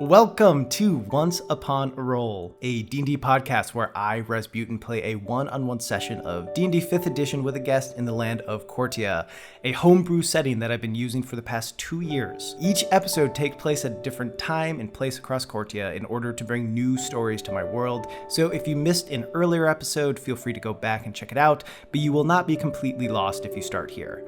Welcome to Once Upon a Roll, a D&D podcast where I, Rasputin, play a one-on-one session of D&D 5th edition with a guest in the land of Guarascia, a homebrew setting that I've been using for the past 2 years. Each episode takes place at a different time and place across Guarascia in order to bring new stories to my world, so if you missed an earlier episode, feel free to go back and check it out, but you will not be completely lost if you start here.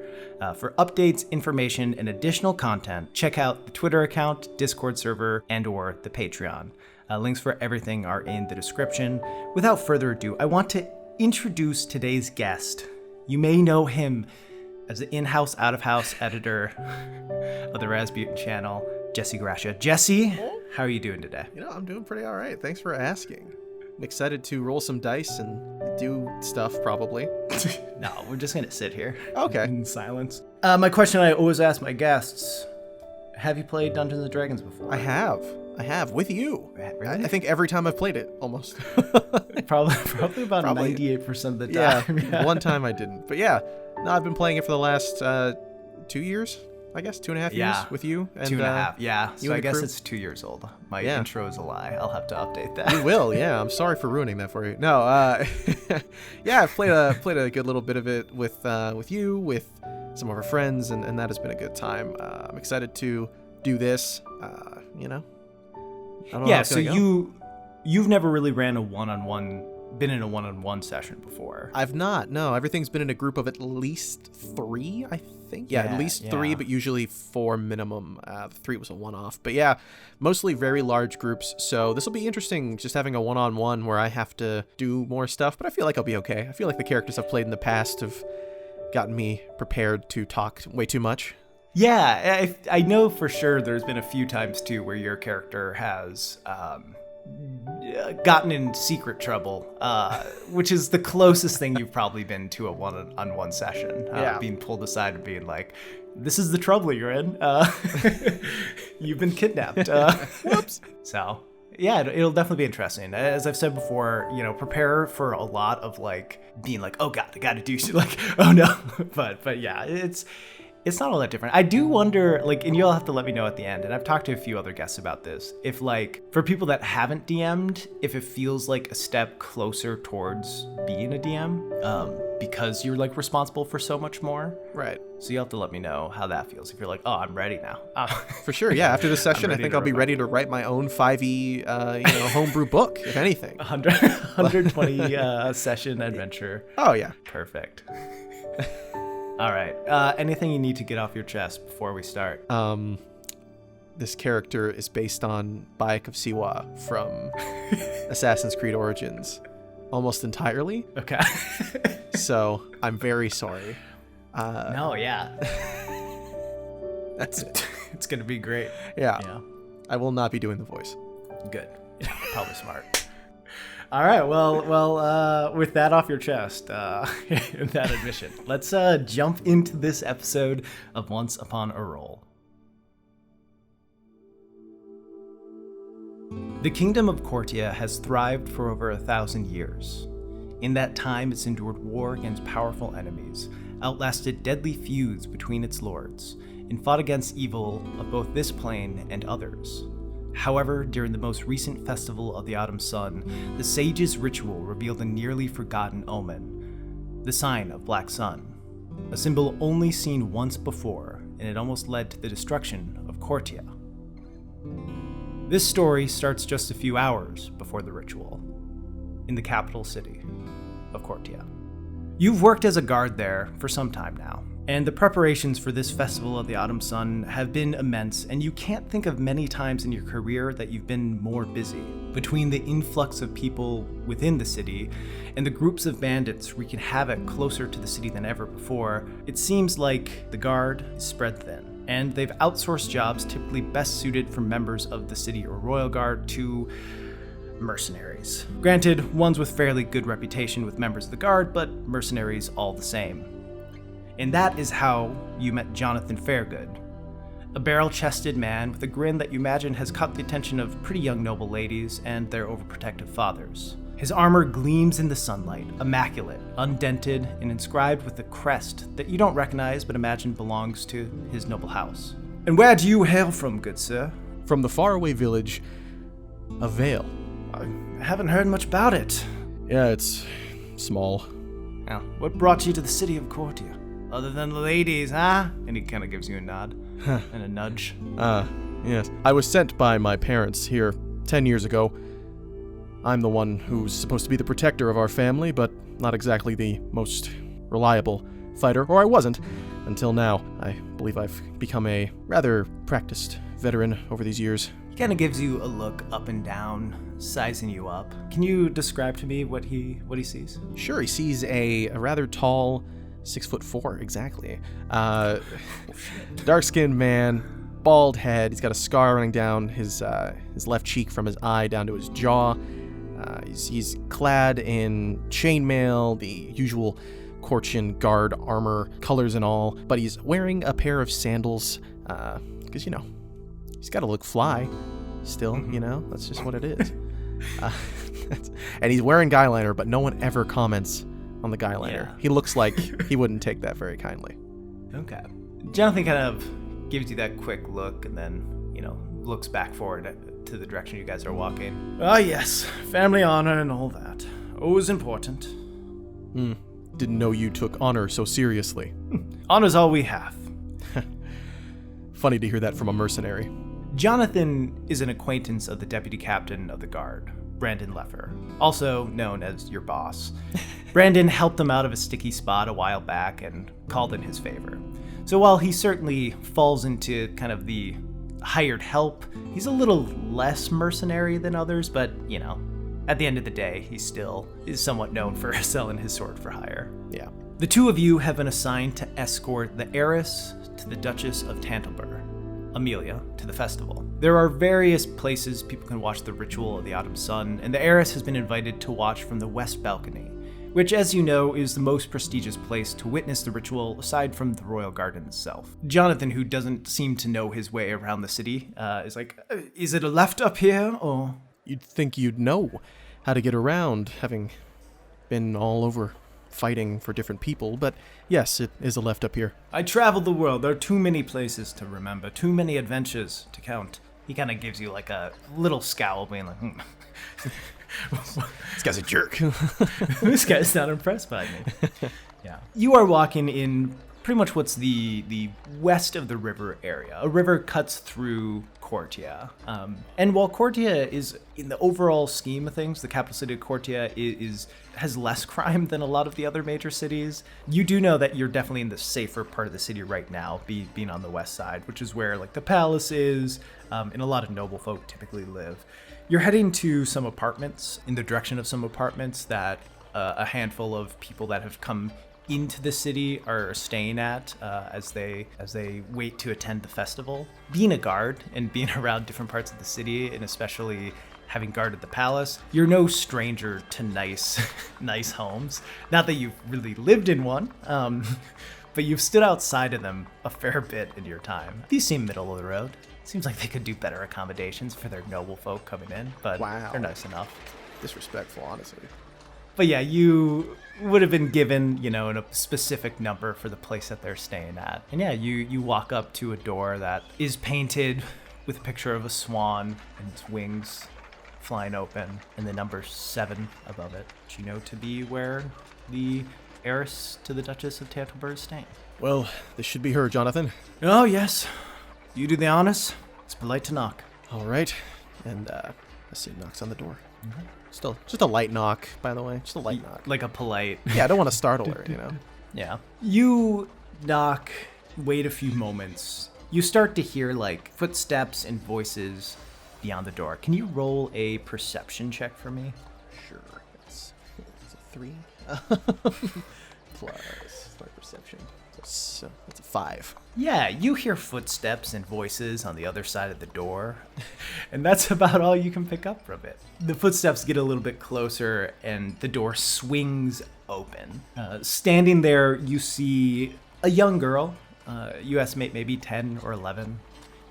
For updates, information, and additional content, check out the Twitter account, Discord server, and/or the Patreon. Links for everything are in the description. Without further ado, I want to introduce today's guest. You may know him as the in-house, out-of-house editor of the Rasputin channel, Jesse Guarascia. Jesse, how are you doing today? I'm doing pretty all right. Thanks for asking. I'm excited to roll some dice and do stuff, probably. No, we're just going to sit here. Okay. In silence. My question I always ask my guests, have you played Dungeons & Dragons before? I have, with you. Really? I think every time I've played it, almost. Probably about 98% of the time. Yeah, one time I didn't. But yeah, no, I've been playing it for the last 2 years, I guess, 2.5 years with you. And, 2.5, yeah. So I guess crew. It's 2 years old. My intro is a lie. I'll have to update that. You will, yeah. I'm sorry for ruining that for you. No, yeah, I've played a good little bit of it with you, with some of our friends, and that has been a good time. I'm excited to do this, I don't know how it's so gonna go. you've never really been in a one-on-one session before. I've not, no. Everything's been in a group of at least 3, I think. Yeah, at least 3, but usually 4 minimum. 3 was a one-off. But yeah, mostly very large groups. So this will be interesting, just having a one-on-one where I have to do more stuff. But I feel like I'll be okay. I feel like the characters I've played in the past have gotten me prepared to talk way too much. Yeah, I know for sure there's been a few times, too, where your character has gotten in secret trouble, which is the closest thing you've probably been to a one-on-one session. Being pulled aside and being like, this is the trouble you're in. You've been kidnapped. Whoops. So, yeah, it'll definitely be interesting. As I've said before, prepare for a lot of being like, oh God, I gotta do shit. Oh no. But yeah, it's not all that different. I do wonder, and you'll have to let me know at the end, and I've talked to a few other guests about this, if, for people that haven't DM'd, if it feels like a step closer towards being a DM, because you're, responsible for so much more. Right. So you'll have to let me know how that feels, if you're like, oh, I'm ready now. For sure, yeah. After this session, I think I'll be ready to write my own 5e, homebrew book, if anything. 120 session adventure. Oh, yeah. Perfect. All right. Anything you need to get off your chest before we start? This character is based on Bayek of Siwa from Assassin's Creed Origins, almost entirely. Okay. So I'm very sorry. No, yeah. That's it. It's gonna be great. Yeah. I will not be doing the voice. Good. Yeah, probably smart. All right, well, with that off your chest, that admission, let's jump into this episode of Once Upon a Roll. The Kingdom of Guarascia has thrived for over 1,000 years. In that time, it's endured war against powerful enemies, outlasted deadly feuds between its lords, and fought against evil of both this plane and others. However, during the most recent festival of the Autumn Sun, the sage's ritual revealed a nearly forgotten omen, the sign of Black Sun, a symbol only seen once before, and it almost led to the destruction of Guarascia. This story starts just a few hours before the ritual, in the capital city of Guarascia. You've worked as a guard there for some time now, and the preparations for this festival of the Autumn Sun have been immense, and you can't think of many times in your career that you've been more busy. Between the influx of people within the city and the groups of bandits wreaking havoc closer to the city than ever before, it seems like the guard is spread thin, and they've outsourced jobs typically best suited for members of the city or royal guard to mercenaries. Granted, ones with fairly good reputation with members of the guard, but mercenaries all the same. And that is how you met Jonathan Fairgood, a barrel-chested man with a grin that you imagine has caught the attention of pretty young noble ladies and their overprotective fathers. His armor gleams in the sunlight, immaculate, undented, and inscribed with a crest that you don't recognize but imagine belongs to his noble house. And where do you hail from, good sir? from the faraway village of Vale. I haven't heard much about it. Yeah, it's small. Now, what brought you to the city of Cortia? Other than the ladies, huh? And he kind of gives you a nod and a nudge. Yes. I was sent by my parents here 10 years ago. I'm the one who's supposed to be the protector of our family, but not exactly the most reliable fighter, or I wasn't, until now. I believe I've become a rather practiced veteran over these years. He kind of gives you a look up and down, sizing you up. Can you describe to me what he sees? Sure, he sees a rather tall, 6'4", exactly. Dark-skinned man, bald head. He's got a scar running down his left cheek from his eye down to his jaw. He's clad in chainmail, the usual Cortian guard armor, colors and all, but he's wearing a pair of sandals, because, he's got to look fly still, that's just what it is. And he's wearing guy liner, but no one ever comments on the guy liner. Yeah. He looks like he wouldn't take that very kindly. Okay. Jonathan kind of gives you that quick look and then, looks back forward to the direction you guys are walking. Ah, yes. Family honor and all that. Always important. Didn't know you took honor so seriously. Honor's all we have. Funny to hear that from a mercenary. Jonathan is an acquaintance of the deputy captain of the guard, Brandon Leffer, also known as your boss. Brandon helped him out of a sticky spot a while back and called in his favor. So while he certainly falls into kind of the hired help, he's a little less mercenary than others, but, at the end of the day, he still is somewhat known for selling his sword for hire. Yeah. The two of you have been assigned to escort the heiress to the Duchess of Tantalbur, Amelia, to the festival. There are various places people can watch the ritual of the autumn sun, and the heiress has been invited to watch from the west balcony, which, as you know, is the most prestigious place to witness the ritual aside from the royal garden itself. Jonathan, who doesn't seem to know his way around the city, is like, is it a left up here, or? You'd think you'd know how to get around, having been all over fighting for different people, but yes, it is a left up here. I traveled the world. There are too many places to remember, too many adventures to count. He kind of gives you like a little scowl, being like, This guy's a jerk. This guy's not impressed by me. Yeah. You are walking in pretty much what's the west of the river area. A river cuts through Cortia. And while Cortia is, in the overall scheme of things, the capital city of Cortia has less crime than a lot of the other major cities, you do know that you're definitely in the safer part of the city right now, being on the west side, which is where like the palace is, and a lot of noble folk typically live. You're heading to some apartments, in the direction of some apartments that a handful of people that have come into the city are staying at as they wait to attend the festival. Being a guard and being around different parts of the city, and especially having guarded the palace, you're no stranger to nice homes. Not that you've really lived in one, but you've stood outside of them a fair bit in your time. These seem middle of the road. Seems like they could do better accommodations for their noble folk coming in, but They're nice enough. Disrespectful, honestly. But yeah, you would have been given, a specific number for the place that they're staying at. And yeah, you walk up to a door that is painted with a picture of a swan and its wings flying open and the number 7 above it, which you know to be where the heiress to the Duchess of Tantalbur is staying. Well, this should be her, Jonathan. Oh, yes. You do the honors. It's polite to knock. All right. And Asim knocks on the door. Mm-hmm. Still, just a light knock, by the way. Just a light knock. Like a polite. Yeah, I don't want to startle her, Yeah. You knock, wait a few moments. You start to hear, like, footsteps and voices beyond the door. Can you roll a perception check for me? Sure. It's a 3. Plus my perception. So that's a 5. Yeah, you hear footsteps and voices on the other side of the door, and that's about all you can pick up from it. The footsteps get a little bit closer, and the door swings open. Standing there, you see a young girl. You estimate maybe 10 or 11.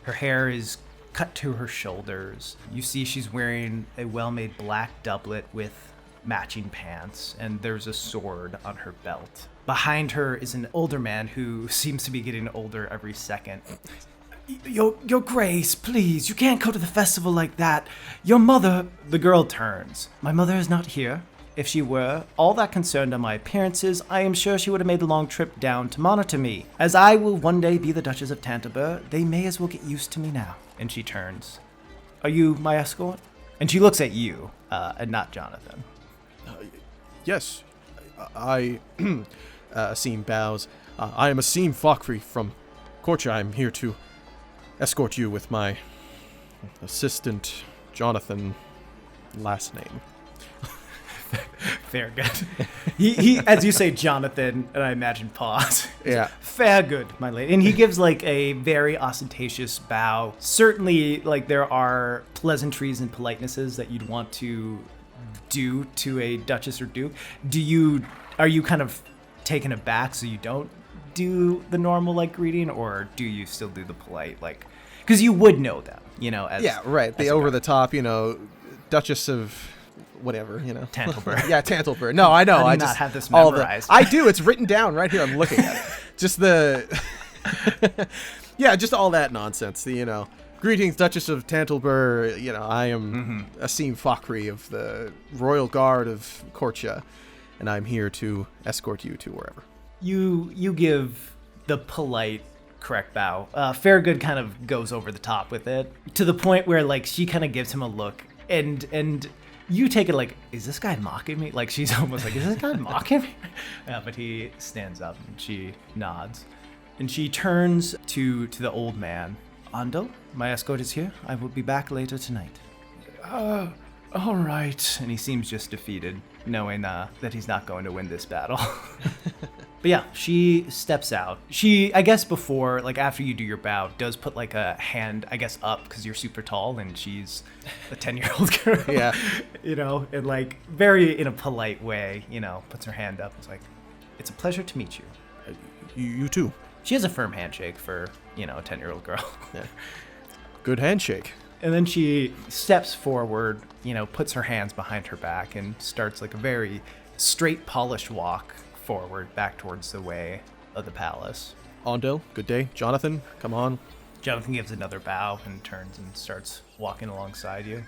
Her hair is cut to her shoulders. You see she's wearing a well-made black doublet with matching pants, and there's a sword on her belt. Behind her is an older man who seems to be getting older every second. Your Grace, please, you can't go to the festival like that. Your mother... The girl turns. My mother is not here. If she were all that concerned on my appearances, I am sure she would have made the long trip down to monitor me. As I will one day be the Duchess of Canterbury, they may as well get used to me now. And she turns. Are you my escort? And she looks at you, and not Jonathan. Yes, I... Asim bows. I am Asim Fakri from Guarascia. I'm here to escort you with my assistant, Jonathan, last name. Fair good. He, as you say, Jonathan, and I imagine pause. Yeah. Fair good, my lady. And he gives like a very ostentatious bow. Certainly, like there are pleasantries and politenesses that you'd want to do to a duchess or duke. Are you kind of taken aback so you don't do the normal like greeting, or do you still do the polite like? Because you would know them, as yeah, right. The over the top, Duchess of whatever, Tantalburg. Yeah, Tantalburg. No, I know. I just not have this memorized. I do. It's written down right here. I'm looking at it. Just yeah, just all that nonsense. Greetings, Duchess of Tantalburg. I am Asim Fakri of the Royal Guard of Guarascia, and I'm here to escort you to wherever. You give the polite, correct bow. Fairgood kind of goes over the top with it to the point where like she kind of gives him a look, and you take it like, is this guy mocking me? Like she's almost like, is this guy mocking me? But he stands up and she nods, and she turns to the old man. Ando, my escort is here. I will be back later tonight. All right. And he seems just defeated, knowing that he's not going to win this battle. But yeah, she steps out. She, I guess before, like after you do your bow, does put like a hand, I guess, up because you're super tall and she's a 10-year-old girl. Yeah. And like very in a polite way, puts her hand up. It's like, it's a pleasure to meet you. You too. She has a firm handshake for, a 10-year-old girl. Yeah. Good handshake. And then she steps forward, puts her hands behind her back and starts like a very straight, polished walk forward back towards the way of the palace. Ondo, good day. Jonathan, come on. Jonathan gives another bow and turns and starts walking alongside you.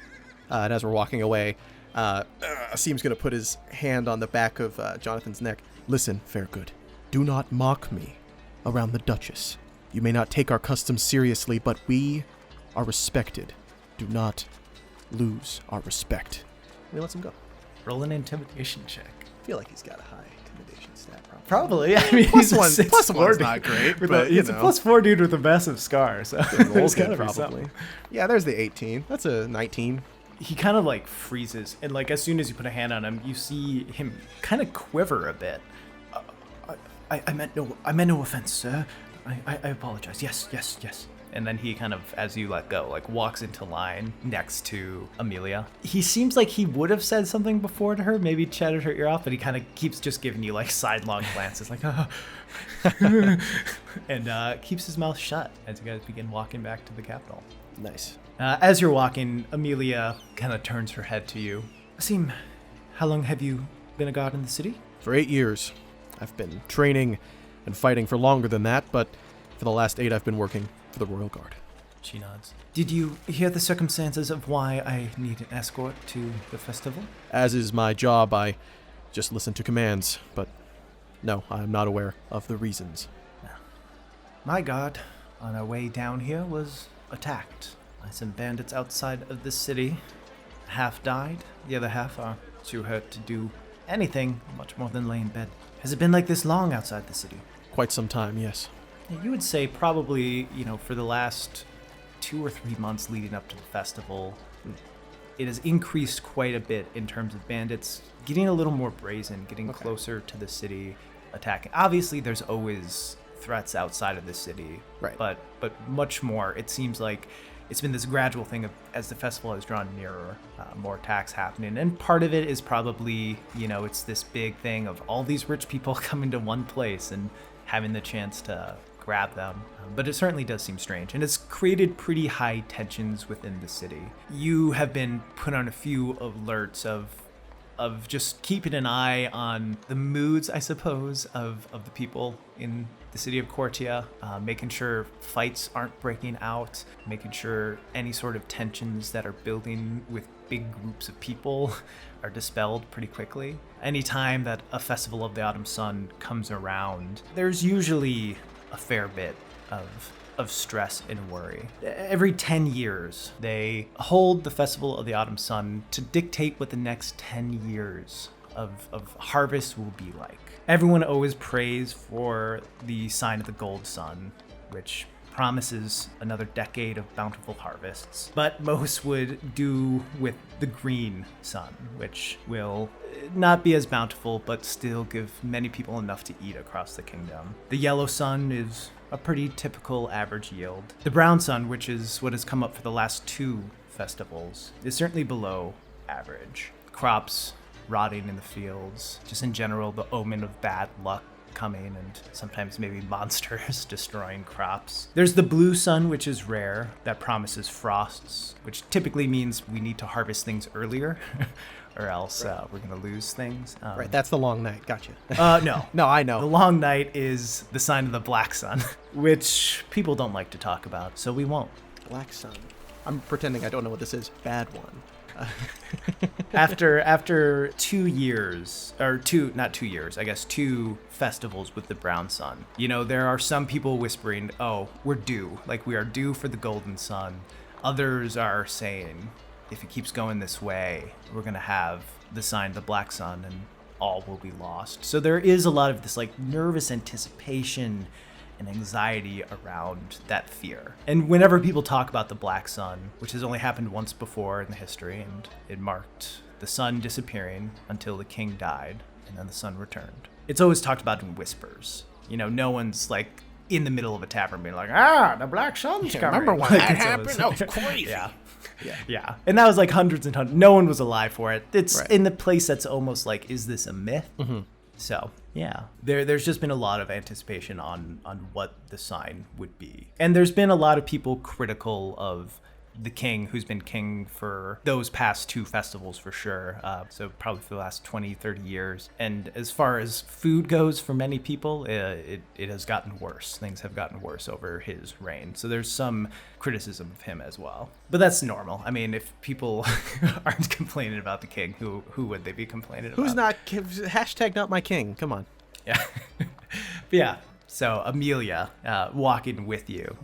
And as we're walking away, Asim's going to put his hand on the back of Jonathan's neck. Listen, Fairgood, do not mock me around the Duchess. You may not take our customs seriously, but we are respected. Do not lose our respect. And he lets him go. Roll an intimidation check. I feel like he's got a high intimidation stat, Probably. I mean, plus he's plus one's not great, but he's a +4 dude with a massive scar, so there's gotta be something. Yeah, there's the 18. That's a 19. He kind of like freezes, and like as soon as you put a hand on him, you see him kind of quiver a bit. I meant no offense, sir. I apologize. Yes. And then he kind of, as you let go, like walks into line next to Amelia. He seems like he would have said something before to her, maybe chatted her ear off, but he kind of keeps just giving you like sidelong glances, like, and keeps his mouth shut as you guys begin walking back to the capital. Nice. As you're walking, Amelia kind of turns her head to you. Asim, how long have you been a guard in the city? For 8 years. I've been training and fighting for longer than that, but for the last 8 I've been working for the Royal Guard. She nods. Did you hear the circumstances of why I need an escort to the festival? As is my job, I just listen to commands, but no, I am not aware of the reasons. My guard, on our way down here, was attacked by some bandits outside of the city. Half died, the other half are too hurt to do anything much more than lay in bed. Has it been like this long outside the city? Quite some time, yes. You would say probably, for the last 2 or 3 months leading up to the festival, it has increased quite a bit in terms of bandits getting a little more brazen, getting closer to the city, attacking. Obviously, there's always threats outside of the city, right? But much more. It seems like it's been this gradual thing of, as the festival has drawn nearer, more attacks happening. And part of it is probably, it's this big thing of all these rich people coming to one place and having the chance to grab them. But it certainly does seem strange. And it's created pretty high tensions within the city. You have been put on a few alerts of just keeping an eye on the moods, I suppose, of the people in the city of Cortia, making sure fights aren't breaking out, making sure any sort of tensions that are building with big groups of people are dispelled pretty quickly. Anytime that a festival of the autumn sun comes around, there's usually a fair bit of stress and worry. Every 10 years, they hold the festival of the autumn sun to dictate what the next 10 years of harvest will be like. Everyone always prays for the sign of the gold sun, which promises another decade of bountiful harvests. But most would do with the green sun, which will not be as bountiful, but still give many people enough to eat across the kingdom. The yellow sun is a pretty typical average yield. The brown sun, which is what has come up for the last 2 festivals, is certainly below average. Crops rotting in the fields, just in general, the omen of bad luck coming, and sometimes maybe monsters destroying crops. There's the blue sun, which is rare, that promises frosts, which typically means we need to harvest things earlier, or else we're going to lose things. Right, that's the long night. Gotcha. No. No, I know. The long night is the sign of the black sun, which people don't like to talk about, so we won't. Black sun. I'm pretending I don't know what this is. Bad one. After 2 years, or not 2 years, I guess 2 festivals with the brown sun, there are some people whispering, oh, we're due, like we are due for the golden sun. Others are saying, if it keeps going this way, we're going to have the sign of the black sun and all will be lost. So there is a lot of this like nervous anticipation and anxiety around that fear. And whenever people talk about the black sun, which has only happened once before in the history, and it marked the sun disappearing until the king died, and then the sun returned. It's always talked about in whispers. No one's like in the middle of a tavern being like, the black sun's coming. Remember when that happened? That was crazy. Yeah. And that was like hundreds and hundreds. No one was alive for it. It's right. In the place that's almost like, is this a myth? Mm-hmm. So, yeah, there's just been a lot of anticipation on what the sign would be. And there's been a lot of people critical of the king, who's been king for those past 2 festivals for sure. So probably for the last 20, 30 years. And as far as food goes for many people, it has gotten worse. Things have gotten worse over his reign. So there's some criticism of him as well. But that's normal. I mean, if people aren't complaining about the king, who would they be complaining about? Who's not? Hashtag not my king. Come on. Yeah. But yeah. So Amelia, walking with you,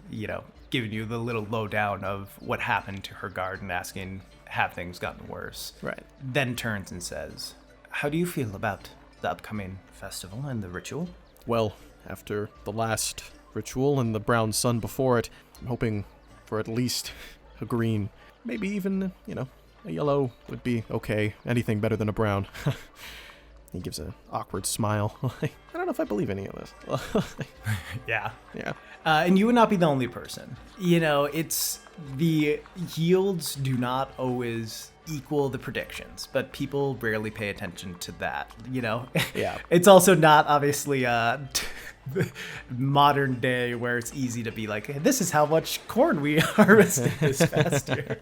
giving you the little lowdown of what happened to her garden, asking, have things gotten worse? Right. Then turns and says, how do you feel about the upcoming festival and the ritual? Well, after the last ritual and the brown sun before it, I'm hoping for at least a green. Maybe even, a yellow would be okay. Anything better than a brown. He gives an awkward smile. I don't know if I believe any of this. Yeah. Yeah. And you would not be the only person. It's the yields do not always equal the predictions, but people rarely pay attention to that, Yeah. It's also not obviously modern day where it's easy to be like, hey, this is how much corn we harvested this past year.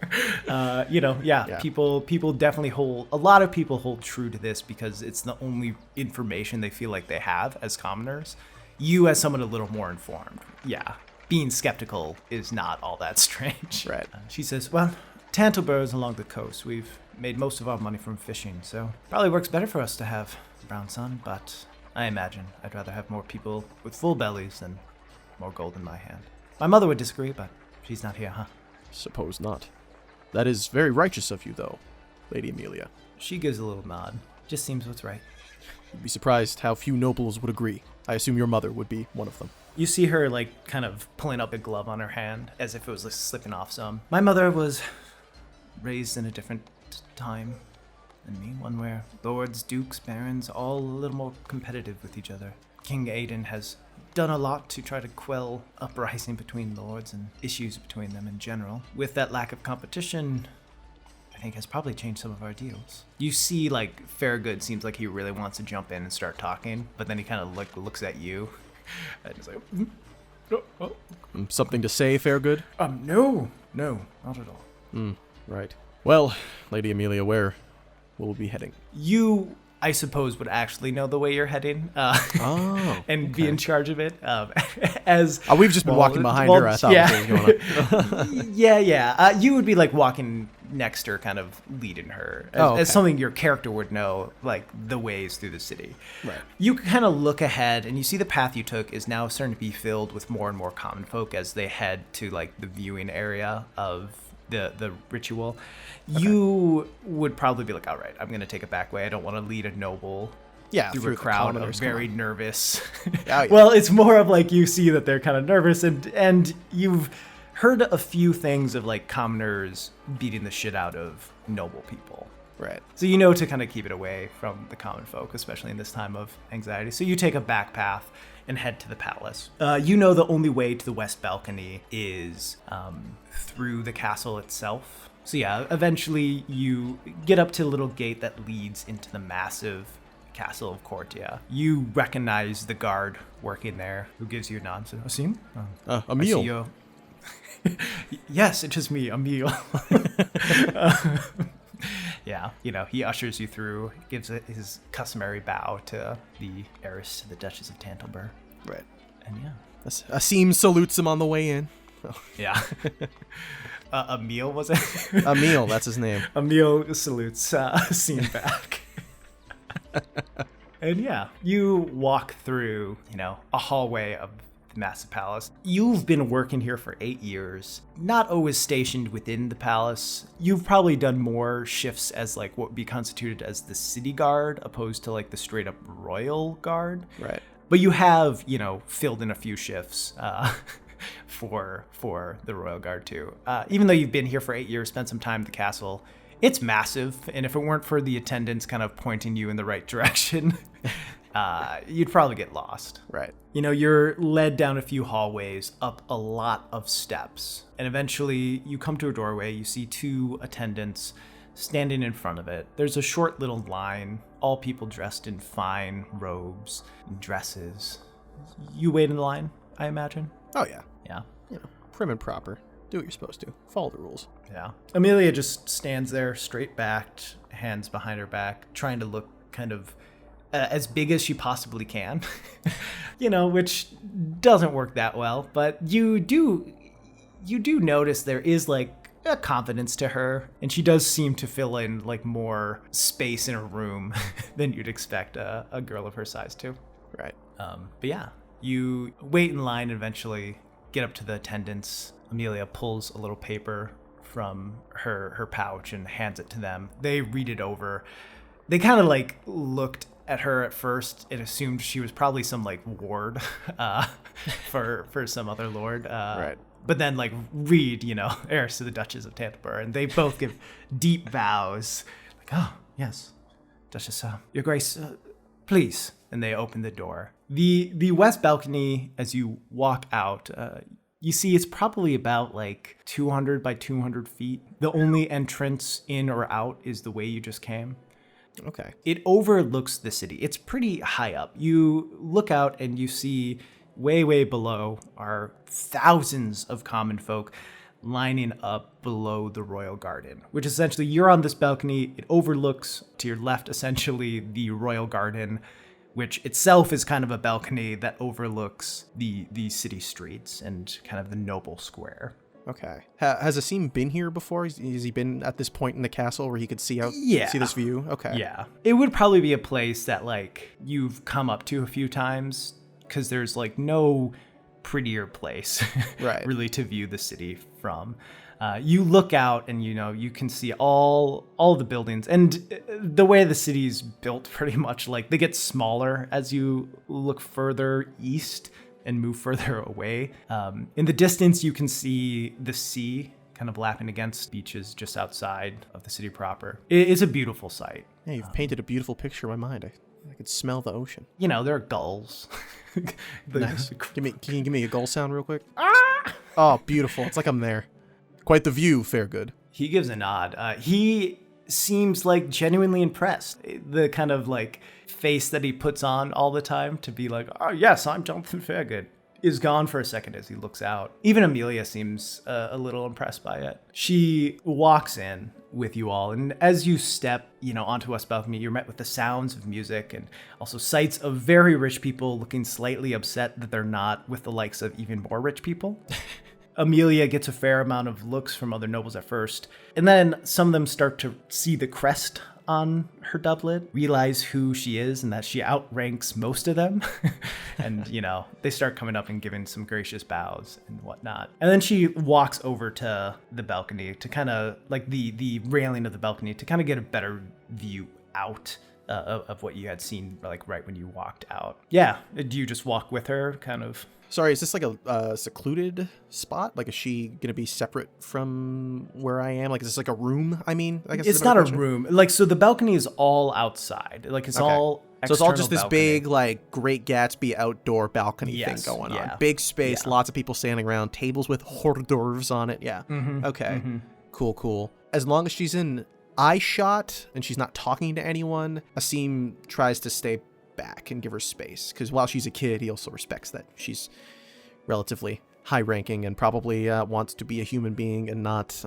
Yeah. People definitely a lot of people hold true to this because it's the only information they feel like they have as commoners. You as someone a little more informed, being skeptical is not all that strange. Right. She says, well, Tantalborough is along the coast. We've made most of our money from fishing, so probably works better for us to have brown sun, but I imagine I'd rather have more people with full bellies than more gold in my hand. My mother would disagree, but she's not here, huh? Suppose not. That is very righteous of you, though, Lady Amelia. She gives a little nod. Just seems what's right. You'd be surprised how few nobles would agree. I assume your mother would be one of them. You see her, kind of pulling up a glove on her hand, as if it was slipping off some. My mother was raised in a different time than me, one where lords, dukes, barons, all a little more competitive with each other. King Aiden has done a lot to try to quell uprising between lords and issues between them in general. With that lack of competition, I think has probably changed some of our deals. You see, Fairgood seems like he really wants to jump in and start talking, but then he kind of looks at you, and he's like, Something to say, Fairgood? No, not at all. Right. Well, Lady Amelia, where will we be heading? You I suppose, would actually know the way you're heading and be in charge of it. We've just been walking behind her. I thought what was going on. Yeah. You would be like walking next to her, kind of leading her as something your character would know, like the ways through the city. Right. You kind of look ahead and you see the path you took is now starting to be filled with more and more common folk as they head to like the viewing area of the ritual. You would probably be like, all right, I'm going to take a back way. I don't want to lead a noble through a crowd of very nervous. Well, it's more of like you see that they're kind of nervous and you've heard a few things of like commoners beating the shit out of noble people. Right. So you know to kind of keep it away from the common folk, especially in this time of anxiety. So you take a back path and head to the palace. You know the only way to the west balcony is through the castle itself. So yeah, eventually you get up to a little gate that leads into the massive castle of Guarascia. You recognize the guard working there, who gives you a nod. So, Asim? Emil. Yes, it is me, Emil. Yeah, he ushers you through, gives it his customary bow to the heiress to the Duchess of Tantalbur. Right. And yeah. Asim salutes him on the way in. Yeah. Emil, was it? Emil, that's his name. Emil salutes Asim back. And yeah, you walk through, a hallway of the massive palace. You've been working here for 8 years, not always stationed within the palace. You've probably done more shifts as like what would be constituted as the city guard opposed to like the straight up royal guard. Right. But you have, filled in a few shifts for the royal guard too. Even though you've been here for 8 years, spent some time at the castle, it's massive. And if it weren't for the attendants kind of pointing you in the right direction, you'd probably get lost. Right. You're led down a few hallways, up a lot of steps, and eventually you come to a doorway. You see 2 attendants standing in front of it. There's a short little line, all people dressed in fine robes and dresses. You wait in the line, I imagine? Oh, yeah. Yeah. Prim and proper. Do what you're supposed to. Follow the rules. Yeah. Amelia just stands there, straight-backed, hands behind her back, trying to look kind of as big as she possibly can, which doesn't work that well. But you do notice there is like a confidence to her, and she does seem to fill in like more space in a room than you'd expect a girl of her size to. Right. But yeah, you wait in line and eventually get up to the attendants. Amelia pulls a little paper from her pouch and hands it to them. They read it over. They kind of like looked at her at first and assumed she was probably some like ward for some other lord. Right. But then like read, heiress to the Duchess of Tantalbur, and they both give deep bows. Like, oh, yes, Duchess, Your Grace, please. And they open the door. The west balcony, as you walk out, you see it's probably about like 200 by 200 feet. The only entrance in or out is the way you just came. Okay. It overlooks the city. It's pretty high up. You look out and you see way, way below are thousands of common folk lining up below the royal garden, which essentially you're on this balcony. It overlooks to your left, essentially, the royal garden, which itself is kind of a balcony that overlooks the city streets and kind of the noble square. Okay. Has Asim been here before? Has he been at this point in the castle where he could see this view? Okay. Yeah. It would probably be a place that like you've come up to a few times because there's like no prettier place right. really to view the city from. You look out and you can see all the buildings, and the way the city's built pretty much like they get smaller as you look further east and move further away. In the distance, you can see the sea kind of lapping against beaches just outside of the city proper. It's a beautiful sight. Yeah, you've painted a beautiful picture in my mind. I could smell the ocean. There are gulls. Nice. Can you give me a gull sound real quick? Oh, beautiful. It's like I'm there. Quite the view, fair good. He gives a nod. He seems like genuinely impressed. The kind of like face that he puts on all the time to be like, oh yes, I'm Jonathan Fairgood. is gone for a second as he looks out. Even Amelia seems a little impressed by it. She walks in with you all, and as you step, onto West Balcony, you're met with the sounds of music and also sights of very rich people looking slightly upset that they're not with the likes of even more rich people. Amelia gets a fair amount of looks from other nobles at first, and then some of them start to see the crest on her doublet, realize who she is and that she outranks most of them. And, they start coming up and giving some gracious bows and whatnot. And then she walks over to the balcony to kind of, like the railing of the balcony to kind of get a better view out of what you had seen, like right when you walked out. Yeah. Do you just walk with her kind of? Sorry, is this like a secluded spot? Like, is she going to be separate from where I am? Like, is this like a room? I guess it's not a room. Like, so the balcony is all outside. Like, it's all external. So it's all just this balcony. big, like, Great Gatsby outdoor balcony thing going on. Big space, lots of people standing around, tables with hors d'oeuvres on it. Yeah. Mm-hmm. Okay. Mm-hmm. Cool. As long as she's in eye shot and she's not talking to anyone, Asim tries to stay back and give her space, because while she's a kid, he also respects that she's relatively high ranking and probably wants to be a human being and not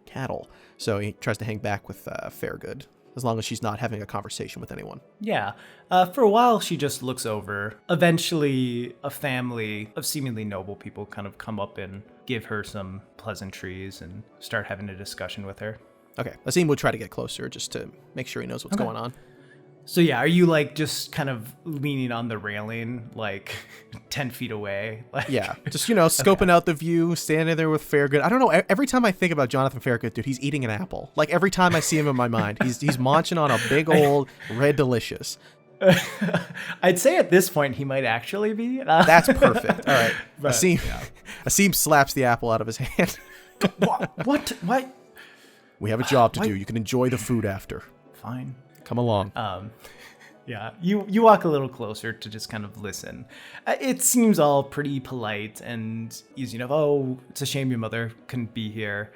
cattle. So he tries to hang back with Fairgood, as long as she's not having a conversation with anyone. Yeah. For a while, she just looks over. Eventually, a family of seemingly noble people kind of come up and give her some pleasantries and start having a discussion with her. Okay. Asim would try to get closer just to make sure he knows what's going on. So yeah, are you like just kind of leaning on the railing, like 10 feet away? Like... Yeah, just, scoping out the view, standing there with Fairgood. I don't know, every time I think about Jonathan Fairgood, dude, he's eating an apple. Like, every time I see him in my mind, he's munching on a big old red delicious. I'd say at this point he might actually be. That's perfect. All right. But, Asim slaps the apple out of his hand. What? We have a job to do. You can enjoy the food after. Fine. Come along. Yeah, you walk a little closer to just kind of listen. It seems all pretty polite and easy enough. Oh, it's a shame your mother couldn't be here.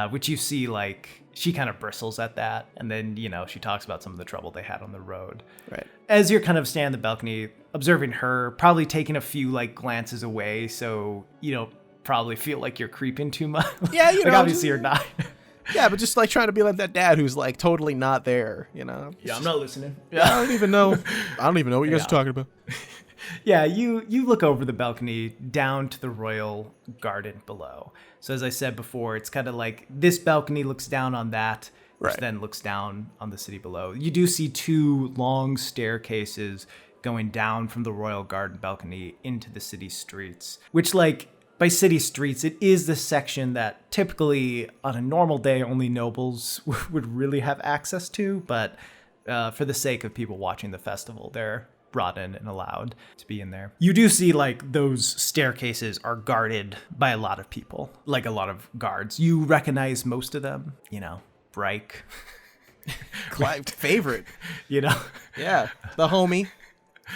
Which you see, like, she kind of bristles at that. And then, she talks about some of the trouble they had on the road. Right. As you're kind of standing on the balcony, observing her, probably taking a few, like, glances away. So you don't probably feel like you're creeping too much. Yeah, like, obviously you're not. Yeah, but just like trying to be like that dad who's like totally not there, Yeah, I'm not listening. Yeah, I don't even know what you guys are talking about. Yeah, you look over the balcony down to the royal garden below. So as I said before, it's kind of like this balcony looks down on that, which then looks down on the city below. You do see two long staircases going down from the royal garden balcony into the city streets, which, like, by city streets, it is the section that typically on a normal day only nobles would really have access to, but for the sake of people watching the festival, they're brought in and allowed to be in there. You do see, like, those staircases are guarded by a lot of people, like a lot of guards. You recognize most of them, Bryke. My favorite. Yeah, the homie.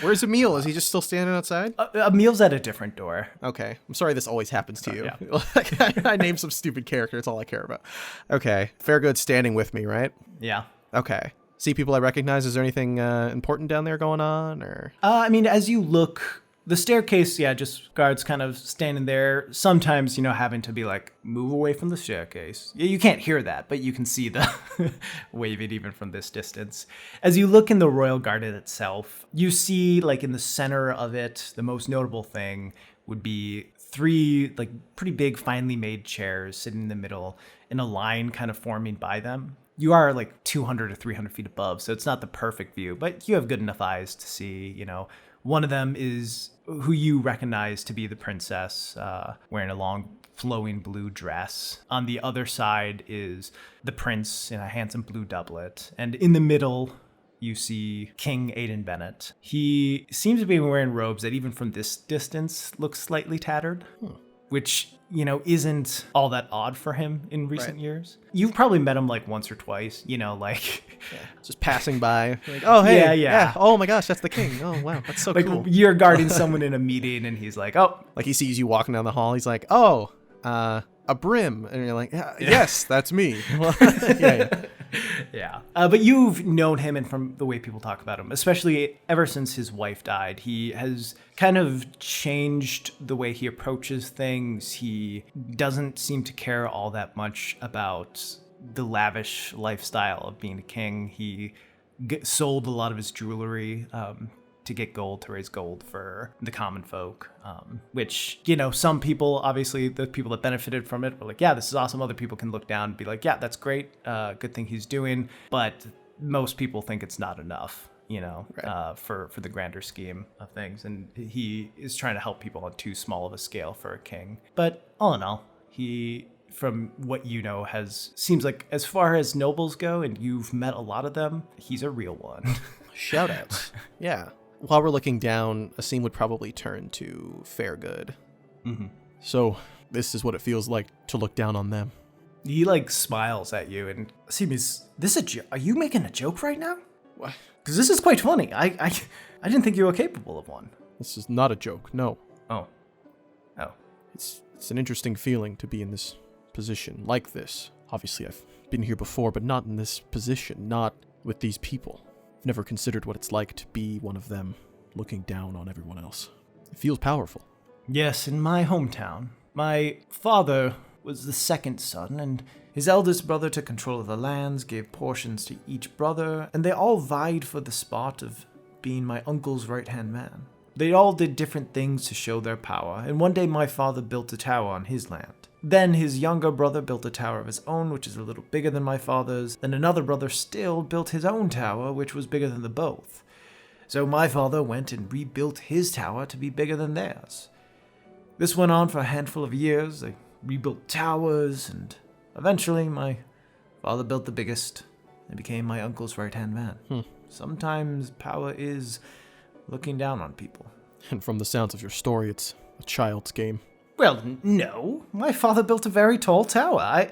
Where's Emil? Is he just still standing outside? Emil's at a different door. Okay. I'm sorry this always happens to you. Yeah. I named some stupid character. That's all I care about. Okay. Fairgood's standing with me, right? Yeah. Okay. See people I recognize. Is there anything important down there going on? Or as you look, the staircase, just guards kind of standing there. Sometimes, having to be like, move away from the staircase. You can't hear that, but you can see the wave it even from this distance. As you look in the royal garden itself, you see, like, in the center of it, the most notable thing would be 3, like, pretty big, finely made chairs sitting in the middle in a line kind of forming by them. You are like 200 or 300 feet above, so it's not the perfect view, but you have good enough eyes to see, One of them is who you recognize to be the princess, wearing a long flowing blue dress. On the other side is the prince in a handsome blue doublet. And in the middle, you see King Aidan Bennett. He seems to be wearing robes that even from this distance look slightly tattered. Which, isn't all that odd for him in recent years. You've probably met him like once or twice, just passing by. Like, oh, hey. Yeah. Oh my gosh, that's the king. Oh, wow. That's so like, cool. You're guarding someone in a meeting and he's like, oh. Like he sees you walking down the hall. He's like, oh, a brim. And you're like, yes, that's me. Yeah. Yeah. But you've known him, and from the way people talk about him, especially ever since his wife died, he has kind of changed the way he approaches things. He doesn't seem to care all that much about the lavish lifestyle of being a king. He sold a lot of his jewelry to get gold, to raise gold for the common folk, which, some people, obviously the people that benefited from it were like, yeah, this is awesome. Other people can look down and be like, yeah, that's great. Good thing he's doing. But most people think it's not enough, right. For the grander scheme of things. And he is trying to help people on too small of a scale for a king. But all in all, he, from what seems like, as far as nobles go, and you've met a lot of them, he's a real one. Shout outs. Yeah. While we're looking down, Asim would probably turn to Fairgood. Mm-hmm. So, this is what it feels like to look down on them. He, smiles at you, and Asim, is this a joke? Are you making a joke right now? What? Because this is quite funny. I didn't think you were capable of one. This is not a joke, no. Oh. It's an interesting feeling to be in this position like this. Obviously, I've been here before, but not in this position, not with these people. Never considered what it's like to be one of them, looking down on everyone else. It feels powerful. Yes, in my hometown. My father was the second son, and his eldest brother took control of the lands, gave portions to each brother, and they all vied for the spot of being my uncle's right-hand man. They all did different things to show their power, and one day my father built a tower on his land. Then his younger brother built a tower of his own, which is a little bigger than my father's. Then another brother still built his own tower, which was bigger than the both. So my father went and rebuilt his tower to be bigger than theirs. This went on for a handful of years. They rebuilt towers, and eventually my father built the biggest and became my uncle's right-hand man. Sometimes power is looking down on people. And from the sounds of your story, it's a child's game. Well, no. My father built a very tall tower.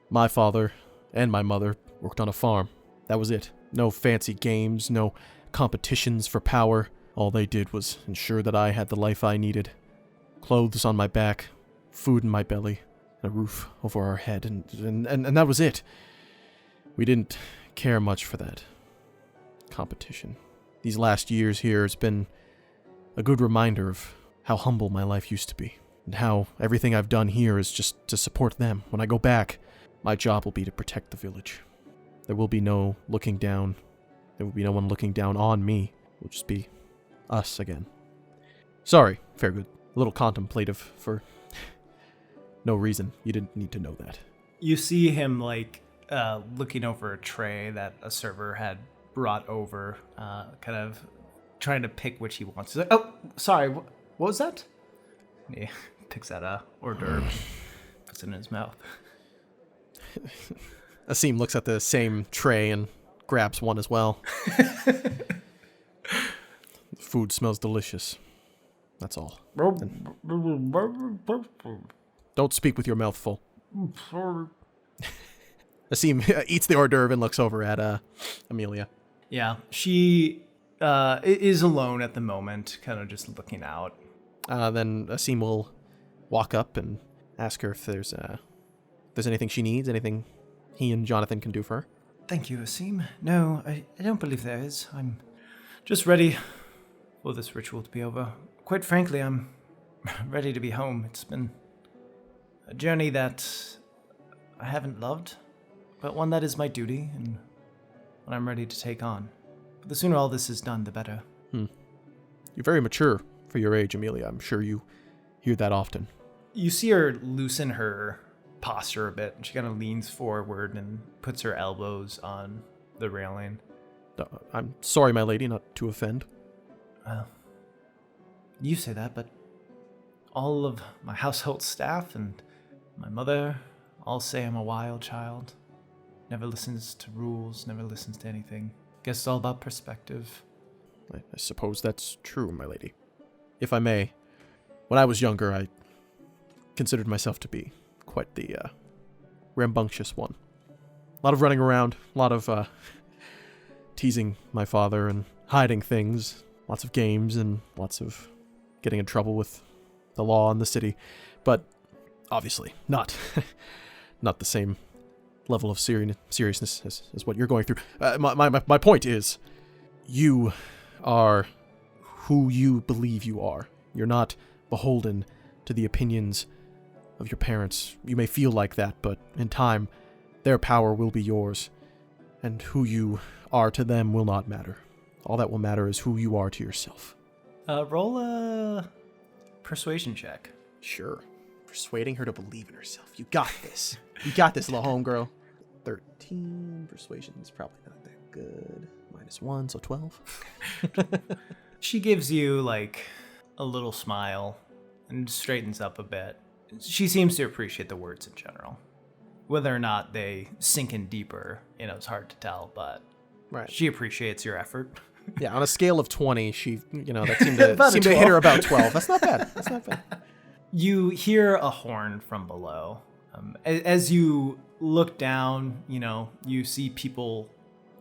My father and my mother worked on a farm. That was it. No fancy games, no competitions for power. All they did was ensure that I had the life I needed. Clothes on my back, food in my belly, and a roof over our head, and that was it. We didn't care much for that competition. These last years here has been a good reminder of how humble my life used to be, and how everything I've done here is just to support them. When I go back, my job will be to protect the village. There will be no looking down. There will be no one looking down on me. It will just be us again. Sorry, Fairgood. A little contemplative for no reason. You didn't need to know that. You see him, looking over a tray that a server had brought over, kind of trying to pick which he wants. He's like, oh, sorry, what was that? He picks that hors d'oeuvre, puts it in his mouth. Asim looks at the same tray and grabs one as well. The food smells delicious. That's all. Don't speak with your mouth full. Asim eats the hors d'oeuvre and looks over at Amelia. Yeah, she is alone at the moment, kind of just looking out. Then Asim will walk up and ask her if there's anything she needs, anything he and Jonathan can do for her. Thank you, Asim. No, I don't believe there is. I'm just ready for this ritual to be over. Quite frankly, I'm ready to be home. It's been a journey that I haven't loved, but one that is my duty and one I'm ready to take on. But the sooner all this is done, the better. You're very mature for your age, Amelia. I'm sure you hear that often. You see her loosen her posture a bit, and she kind of leans forward and puts her elbows on the railing. I'm sorry, my lady, not to offend. Well, you say that, but all of my household staff and my mother all say I'm a wild child. Never listens to rules, never listens to anything. Guess it's all about perspective. I suppose that's true, my lady. If I may, when I was younger, I considered myself to be quite the rambunctious one. A lot of running around, a lot of teasing my father and hiding things, lots of games and lots of getting in trouble with the law in the city. But obviously not the same level of seriousness as what you're going through. My point is, you are who you believe you are. You're not beholden to the opinions of your parents. You may feel like that, but in time, their power will be yours, and who you are to them will not matter. All that will matter is who you are to yourself. Roll a persuasion check. Sure. Persuading her to believe in herself. You got this. You got this, little homegirl. 13. Persuasion is probably not that good. -1, so 12. She gives you, like, a little smile and straightens up a bit. She seems to appreciate the words in general. Whether or not they sink in deeper, it's hard to tell, but right. She appreciates your effort. Yeah, on a scale of 20, she, that seemed to hit her about 12. That's not bad. You hear a horn from below. As you look down, you see people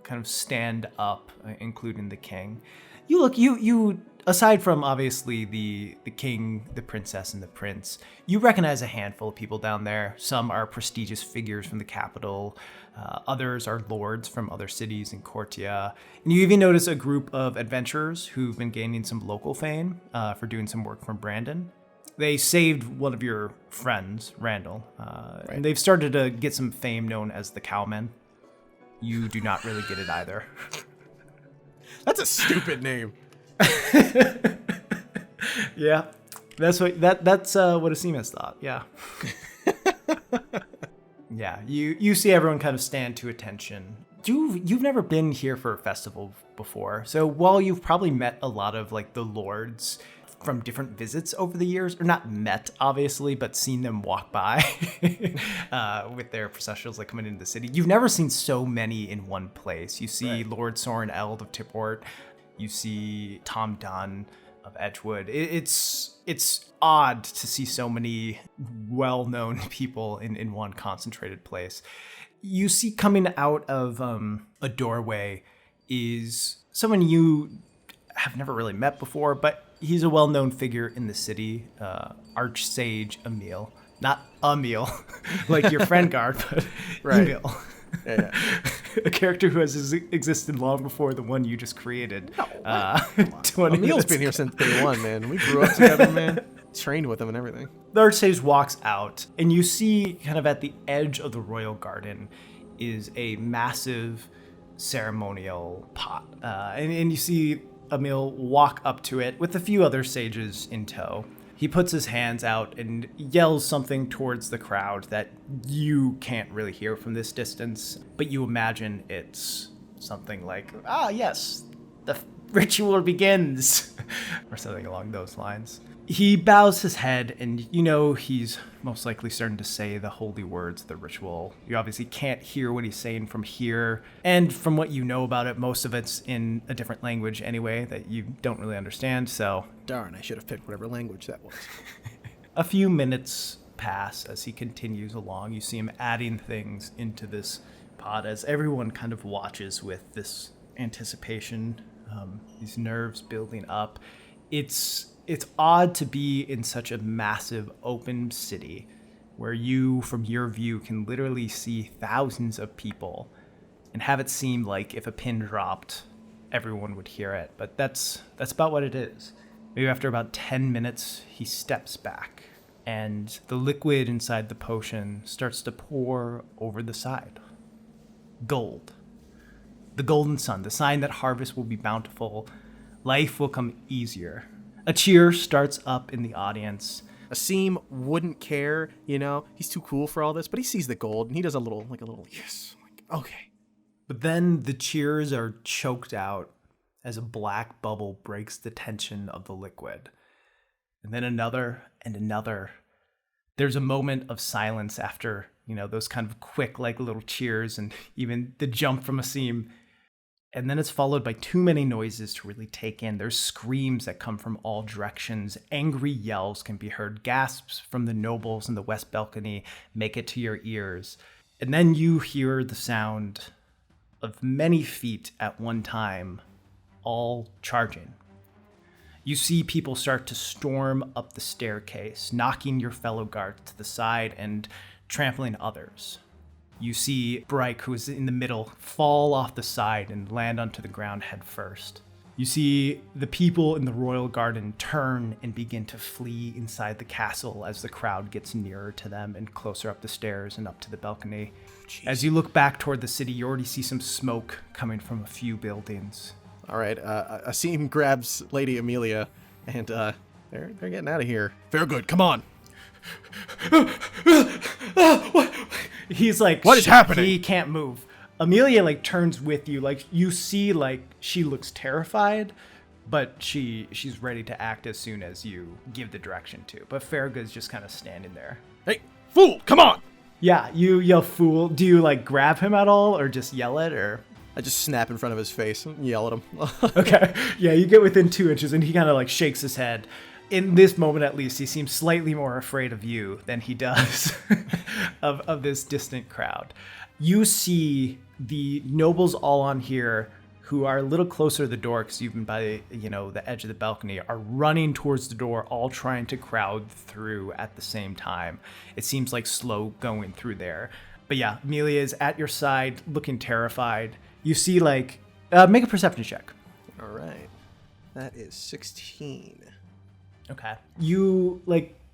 kind of stand up, including the king. You aside from obviously the king, the princess, and the prince, you recognize a handful of people down there. Some are prestigious figures from the capital. Others are lords from other cities in Guarascia. And you even notice a group of adventurers who've been gaining some local fame for doing some work from Brandon. They saved one of your friends, Randall, right. And they've started to get some fame known as the Cowmen. You do not really get it either. That's a stupid name. Yeah, that's what Asim has thought. Yeah. Yeah, you see everyone kind of stand to attention. You've never been here for a festival before, so while you've probably met a lot of like the lords from different visits over the years, or not met obviously, but seen them walk by with their processionals like coming into the city, you've never seen so many in one place. You see right. Lord Soren Eld of Tipport, you see Tom Dunn of Edgewood. It's odd to see so many well-known people in one concentrated place. You see coming out of a doorway is someone you have never really met before, but he's a well-known figure in the city, Archsage Emil. Not Emil, like your friend guard, but right. Emil. Yeah. A character who has existed long before the one you just created. No, 20 Emil's been here since day one, man. We grew up together, man. Trained with him and everything. The Archsage walks out, and you see kind of at the edge of the royal garden is a massive ceremonial pot. And you see Emil walk up to it with a few other sages in tow. He puts his hands out and yells something towards the crowd that you can't really hear from this distance, but you imagine it's something like, yes, the ritual begins, or something along those lines. He bows his head, and he's most likely starting to say the holy words of the ritual. You obviously can't hear what he's saying from here, and from what you know about it, most of it's in a different language anyway that you don't really understand, so... Darn, I should have picked whatever language that was. A few minutes pass as he continues along. You see him adding things into this pot as everyone kind of watches with this anticipation, these nerves building up. It's odd to be in such a massive open city where you, from your view, can literally see thousands of people and have it seem like if a pin dropped, everyone would hear it. But that's about what it is. Maybe after about 10 minutes, he steps back and the liquid inside the potion starts to pour over the side. Gold. The golden sun, the sign that harvest will be bountiful, life will come easier. A cheer starts up in the audience. Asim wouldn't care, he's too cool for all this, but he sees the gold and he does a little yes. Okay. But then the cheers are choked out as a black bubble breaks the tension of the liquid. And then another and another. There's a moment of silence after, those kind of quick, little cheers and even the jump from Asim. And then it's followed by too many noises to really take in. There's screams that come from all directions. Angry yells can be heard. Gasps from the nobles in the west balcony make it to your ears. And then you hear the sound of many feet at one time, all charging. You see people start to storm up the staircase, knocking your fellow guards to the side and trampling others. You see Bryke, who is in the middle, fall off the side and land onto the ground head first. You see the people in the royal garden turn and begin to flee inside the castle as the crowd gets nearer to them and closer up the stairs and up to the balcony. Jeez. As you look back toward the city, you already see some smoke coming from a few buildings. All right, Asim grabs Lady Amelia, and they're getting out of here. Very good, come on. He's like, what is happening? He can't move. Amelia like turns with you, like you see, like she looks terrified, but she's ready to act as soon as you give the direction to. But Farragut's just kind of standing there. Hey, fool, come on! Yeah, you yell fool. Do you like grab him at all, or just yell it, or? I just snap in front of his face and yell at him. Okay, yeah, you get within 2 inches, and he kind of like shakes his head. In this moment, at least, he seems slightly more afraid of you than he does of this distant crowd. You see the nobles all on here who are a little closer to the door because you've been by, the edge of the balcony, are running towards the door, all trying to crowd through at the same time. It seems like slow going through there. But yeah, Amelia is at your side, looking terrified. You see, make a perception check. All right. That is 16. Okay. You,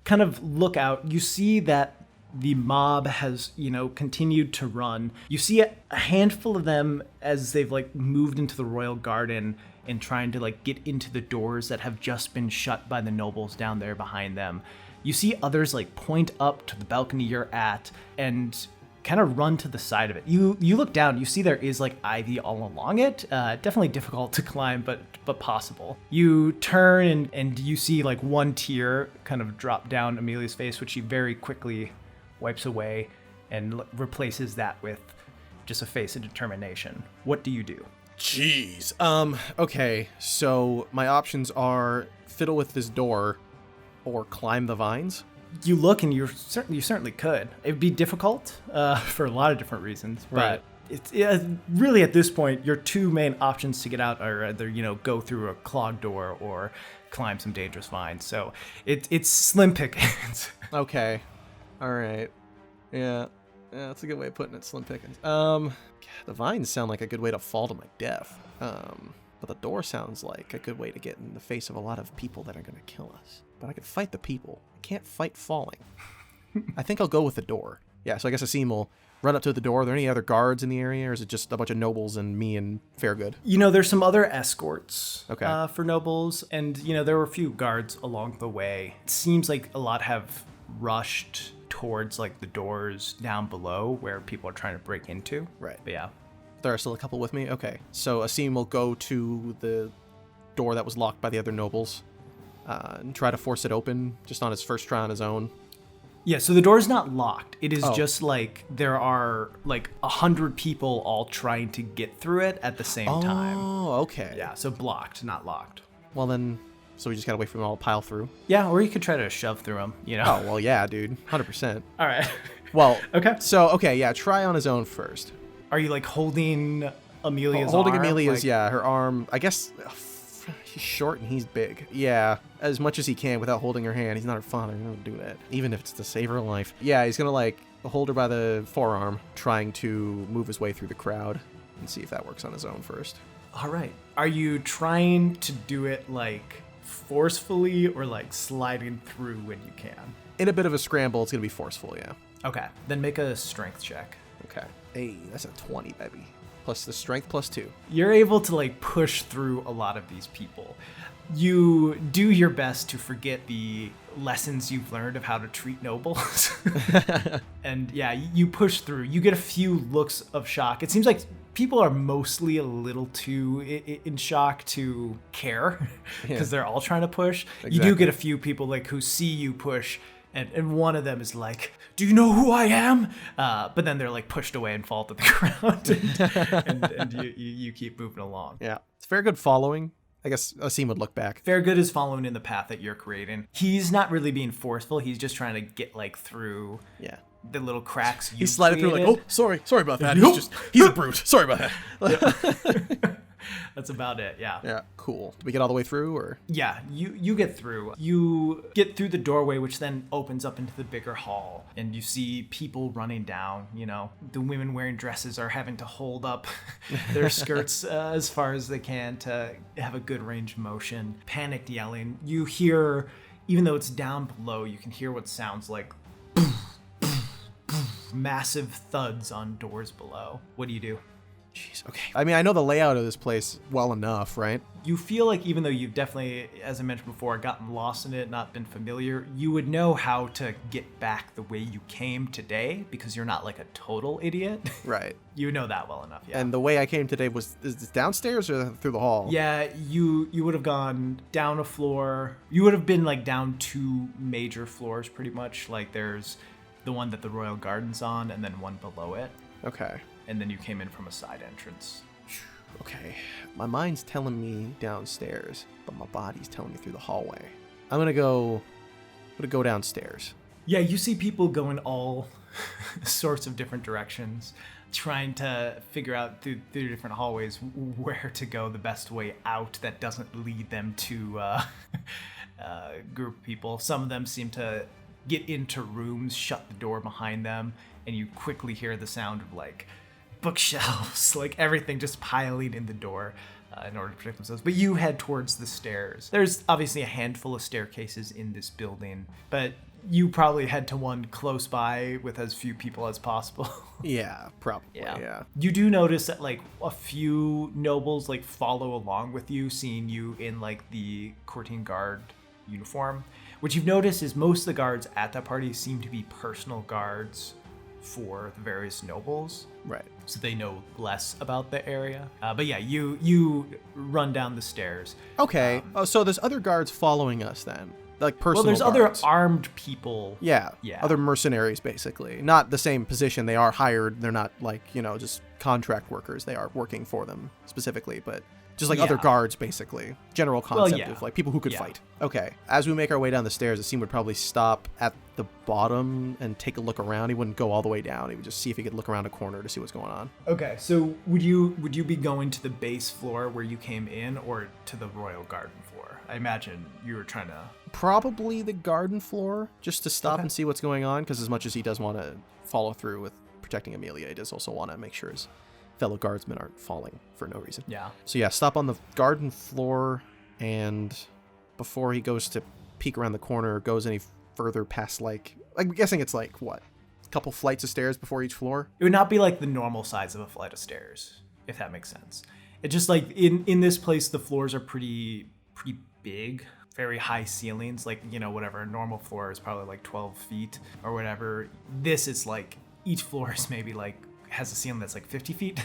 kind of look out. You see that the mob has, continued to run. You see a handful of them as they've, moved into the royal garden and trying to, get into the doors that have just been shut by the nobles down there behind them. You see others, point up to the balcony you're at and kind of run to the side of it. You look down, you see there is ivy all along it. Definitely difficult to climb, but possible. You turn and you see one tear kind of drop down Amelia's face, which she very quickly wipes away and replaces that with just a face of determination. What do you do? Jeez. Okay, so my options are fiddle with this door or climb the vines. You look and you certainly could. It would be difficult for a lot of different reasons, right. But it's really at this point your two main options to get out are either go through a clogged door or climb some dangerous vines. So it's slim pickings. Okay, all right, yeah, that's a good way of putting it. Slim pickings. The vines sound like a good way to fall to my death. But the door sounds like a good way to get in the face of a lot of people that are gonna kill us. But I can fight the people. I can't fight falling. I think I'll go with the door. Yeah, so I guess Asim will run up to the door. Are there any other guards in the area, or is it just a bunch of nobles and me and Fairgood? There's some other escorts okay. For nobles, and, there were a few guards along the way. It seems like a lot have rushed towards, the doors down below where people are trying to break into. Right. But yeah. There are still a couple with me? Okay. So Asim will go to the door that was locked by the other nobles and try to force it open just on his first try on his own. Yeah, so the door is not locked. It is just there are 100 people all trying to get through it at the same time. Oh, okay. Yeah, so blocked, not locked. Well then, so we just gotta wait for them all to pile through? Yeah, or you could try to shove through them, Oh, well, yeah, dude. 100%. All right. Well, okay. So, okay, yeah, try on his own first. Are you holding Amelia's arm? Holding Amelia's, yeah, her arm. I guess he's short and he's big. Yeah, as much as he can without holding her hand. He's not her father. He don't do that, even if it's to save her life. Yeah, he's gonna hold her by the forearm, trying to move his way through the crowd and see if that works on his own first. All right. Are you trying to do it forcefully or sliding through when you can? In a bit of a scramble, it's gonna be forceful. Yeah. Okay. Then make a strength check. Okay. Hey, that's a 20, baby. Plus the strength plus 2. You're able to push through a lot of these people. You do your best to forget the lessons you've learned of how to treat nobles. And yeah, you push through. You get a few looks of shock. It seems like people are mostly a little too in shock to care because they're all trying to push. Exactly. You do get a few people who see you push. And one of them is do you know who I am? But then they're pushed away and fall to the ground. and you keep moving along. Yeah. It's very good following. I guess Asim would look back. Fairgood is following in the path that you're creating. He's not really being forceful. He's just trying to get through the little cracks you He's sliding created. through oh, sorry about that. He's a brute. Sorry about that. That's about it, yeah. Yeah, cool. Do we get all the way through, or? Yeah, you get through. You get through the doorway, which then opens up into the bigger hall, and you see people running down. The women wearing dresses are having to hold up their skirts as far as they can to have a good range of motion. Panicked yelling. You hear, even though it's down below, you can hear what sounds like massive thuds on doors below. What do you do? Jeez, okay. I mean, I know the layout of this place well enough, right? You feel like even though you've definitely, as I mentioned before, gotten lost in it, not been familiar, you would know how to get back the way you came today because you're not like a total idiot. Right. You know that well enough, yeah. And the way I came today is this downstairs or through the hall? Yeah, you would have gone down a floor. You would have been like down 2 major floors pretty much. Like there's the one that the Royal Garden's on and then one below it. Okay. And then you came in from a side entrance. Okay, my mind's telling me downstairs, but my body's telling me through the hallway. I'm gonna go downstairs. Yeah, you see people going all sorts of different directions, trying to figure out through different hallways where to go the best way out that doesn't lead them to a group of people. Some of them seem to get into rooms, shut the door behind them, and you quickly hear the sound of like bookshelves, like everything just piling in the door in order to protect themselves. But you head towards the stairs. There's obviously a handful of staircases in this building, but you probably head to one close by with as few people as possible. Yeah, probably, yeah. You do notice that like a few nobles like follow along with you, seeing you in like the courting guard uniform. What you've noticed is most of the guards at that party seem to be personal guards for the various nobles. Right. So they know less about the area. But yeah, you run down the stairs. Okay. So there's other guards following us then? Like personal Well, there's guards. other armed people. Yeah. Yeah. Other mercenaries, basically. Not the same position. They are hired. They're not like, just contract workers. They are working for them specifically, but just like other guards, basically. General concept of like people who could fight. Okay. As we make our way down the stairs, Asim would probably stop at the bottom and take a look around. He wouldn't go all the way down. He would just see if he could look around a corner to see what's going on. Okay, so would you be going to the base floor where you came in or to the Royal Garden floor? I imagine you were trying to... Probably the garden floor, just to stop and see what's going on, because as much as he does want to follow through with protecting Amelia, he does also want to make sure his fellow guardsmen aren't falling for no reason. Yeah. So yeah, stop on the garden floor, and before he goes to peek around the corner or goes any further past, like, I'm guessing it's like, what, a couple flights of stairs before each floor? It would not be like the normal size of a flight of stairs, if that makes sense. It's just like in this place, the floors are pretty big, very high ceilings, like, whatever, a normal floor is probably like 12 feet or whatever. This is like, each floor is maybe like, has a ceiling that's like 50 feet.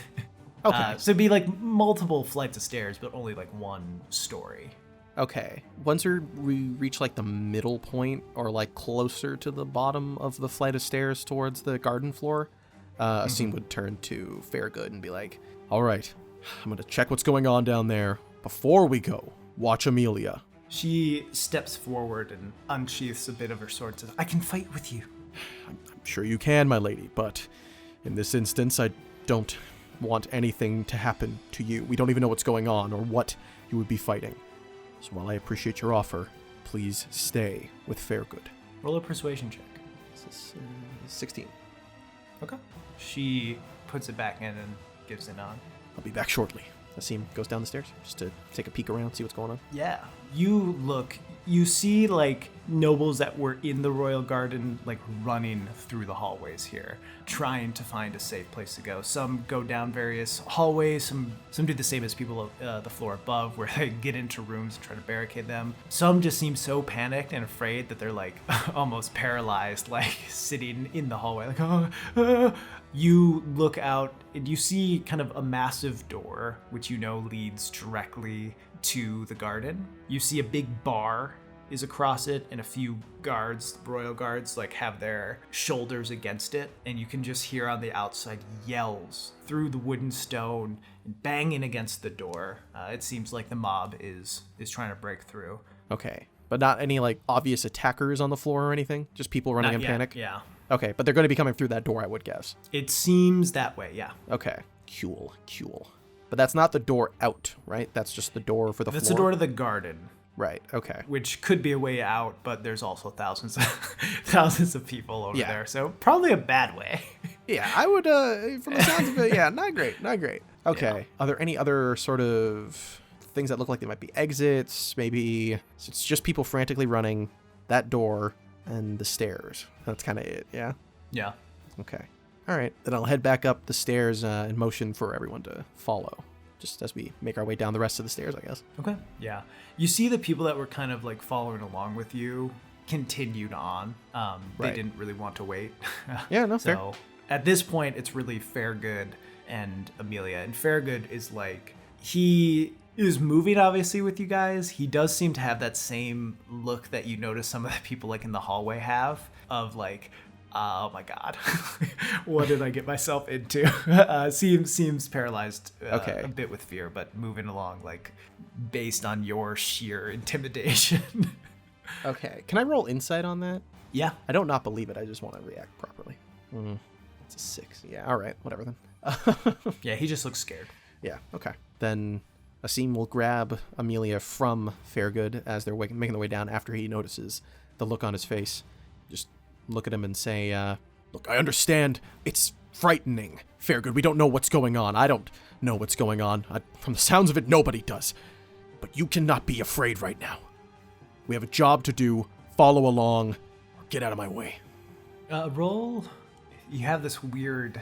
Okay. So it'd be like multiple flights of stairs, but only like one story. Okay. Once we reach like the middle point or like closer to the bottom of the flight of stairs towards the garden floor, Asim would turn to Fairgood and be like, all right, I'm going to check what's going on down there. Before we go, watch Amelia. She steps forward and unsheaths a bit of her sword and says, I can fight with you. I'm sure you can, my lady, but in this instance, I don't want anything to happen to you. We don't even know what's going on or what you would be fighting. So while I appreciate your offer, please stay with Fairgood. Roll a persuasion check. This is 16. Okay. She puts it back in and gives it on. I'll be back shortly. Asim goes down the stairs just to take a peek around, see what's going on. Yeah. You see like nobles that were in the Royal Garden like running through the hallways here, trying to find a safe place to go. Some go down various hallways, some do the same as people the floor above where they get into rooms and try to barricade them. Some just seem so panicked and afraid that they're like almost paralyzed, like sitting in the hallway like You look out and you see kind of a massive door, which leads directly to the garden. You see a big bar is across it, and a few guards, royal guards, like have their shoulders against it, and you can just hear on the outside yells through the wooden stone and banging against the door. It seems like the mob is trying to break through. Okay, but not any like obvious attackers on the floor or anything? Just people running in panic? Yeah. Okay, but they're going to be coming through that door, I would guess. It seems that way, yeah. Okay, cool. But that's not the door out, right? That's just the door for the floor? That's the door to the garden. Right, okay. Which could be a way out, but there's also thousands of people over there. So probably a bad way. Yeah, I would, from the sounds of it, not great. Okay. Yeah. Are there any other sort of things that look like they might be exits? Maybe it's just people frantically running, that door, and the stairs. That's kind of it, yeah? Yeah. Okay. All right. Then I'll head back up the stairs in motion for everyone to follow, just as we make our way down the rest of the stairs, I guess. Okay. Yeah. You see the people that were kind of like following along with you continued on. They didn't really want to wait. Yeah, no, so fair. At this point, it's really Fairgood and Amelia. And Fairgood is like, he is moving obviously with you guys. He does seem to have that same look that you notice some of the people like in the hallway have of like, oh my God, what did I get myself into? Seems paralyzed a bit with fear, but moving along like based on your sheer intimidation. Okay. Can I roll insight on that? Yeah. I don't not believe it. I just want to react properly. It's a 6. Yeah. All right. Whatever then. Yeah. He just looks scared. Yeah. Okay. Then Asim will grab Amelia from Fairgood as they're making their way down after he notices the look on his face. Just look at him and say, look, I understand. It's frightening. Fairgood, we don't know what's going on. I don't know what's going on. From the sounds of it, nobody does. But you cannot be afraid right now. We have a job to do. Follow along or get out of my way. Roll. You have this weird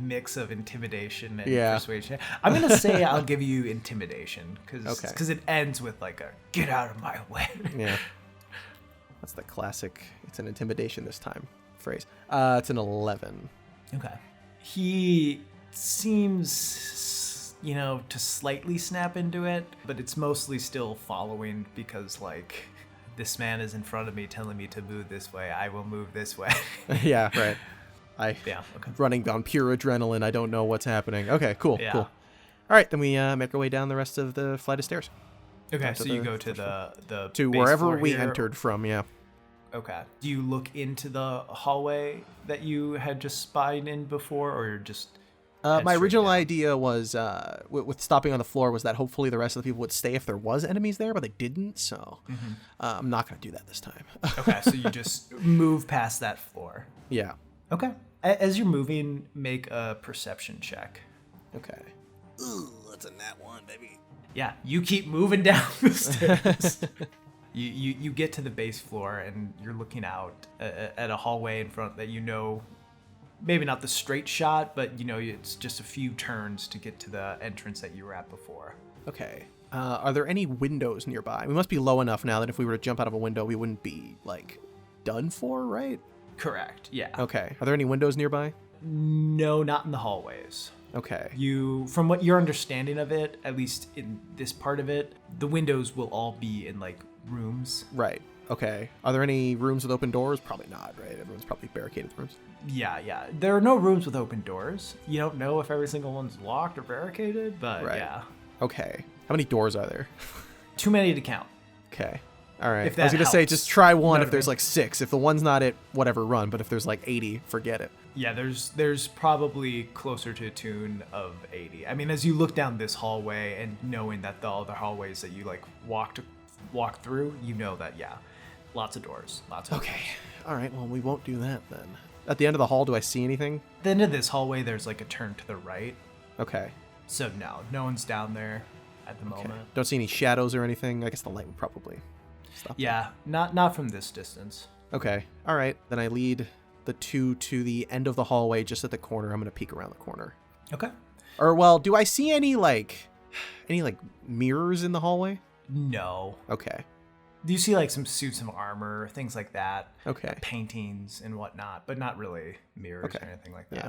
mix of intimidation and persuasion. I'm going to say I'll give you intimidation because it ends with like a get out of my way. Yeah. That's the classic, it's an intimidation this time phrase. It's an 11. Okay. He seems, to slightly snap into it, but it's mostly still following because, like, this man is in front of me telling me to move this way. I will move this way. Yeah, right. Okay. Running on pure adrenaline. I don't know what's happening. Okay, cool. All right, then we make our way down the rest of the flight of stairs. Okay, so you go to the to wherever we entered from, yeah. Okay. Do you look into the hallway that you had just spied in before, or you're just... my original idea was, with stopping on the floor, was that hopefully the rest of the people would stay if there was enemies there, but they didn't, so I'm not going to do that this time. Okay, so you just move past that floor. Yeah. Okay. As you're moving, make a perception check. Okay. Ooh, that's a nat 1, baby. Yeah, you keep moving down the stairs. You get to the base floor and you're looking out at a hallway in front that maybe not the straight shot, but it's just a few turns to get to the entrance that you were at before. Okay. Are there any windows nearby? We must be low enough now that if we were to jump out of a window, we wouldn't be, like, done for, right? Correct, yeah. Okay. Are there any windows nearby? No, not in the hallways. Okay. From what your understanding of it, at least in this part of it, the windows will all be in, like, rooms. Right. Okay. Are there any rooms with open doors? Probably not, right? Everyone's probably barricaded rooms. Yeah. There are no rooms with open doors. You don't know if every single one's locked or barricaded, but yeah. Okay. How many doors are there? Too many to count. Okay. All right. I was going to say, just try one if there's like 6. If the one's not it, whatever, run. But if there's like 80, forget it. Yeah, there's probably closer to a tune of 80. I mean, as you look down this hallway and knowing that the other hallways that you like walk through, that, lots of doors. Okay. All right. Well, we won't do that then. At the end of the hall, do I see anything? At the end of this hallway, there's like a turn to the right. Okay. So no one's down there at the moment. Don't see any shadows or anything. I guess the light would probably stop. Yeah, not from this distance. Okay. All right. Then I lead the 2 to the end of the hallway, just at the corner. I'm going to peek around the corner. Okay. Or, well, do I see any mirrors in the hallway? No. Okay. Do you see like some suits of armor, things like that? Okay. Paintings and whatnot, but not really mirrors or anything like that. Yeah.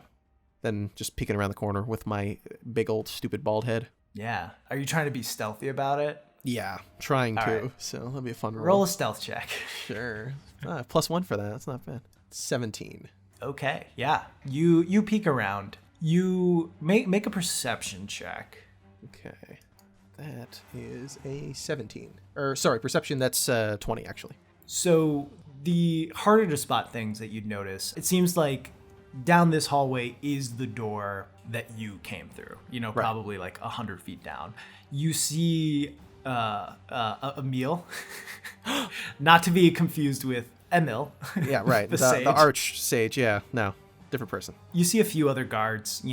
Then just peeking around the corner with my big old stupid bald head. Yeah. Are you trying to be stealthy about it? Yeah, trying to. Right. So that'll be a fun roll. Roll a stealth check. Sure. +1 for that. That's not bad. 17. Okay. Yeah. You peek around. You make a perception check. Okay. That is a 17. Or, sorry, perception, that's 20, actually. So the harder to spot things that you'd notice, it seems like down this hallway is the door that you came through, probably like 100 feet down. You see a meal, not to be confused with Emil. Yeah, right. the arch sage. Yeah, no, different person. You see a few other guards,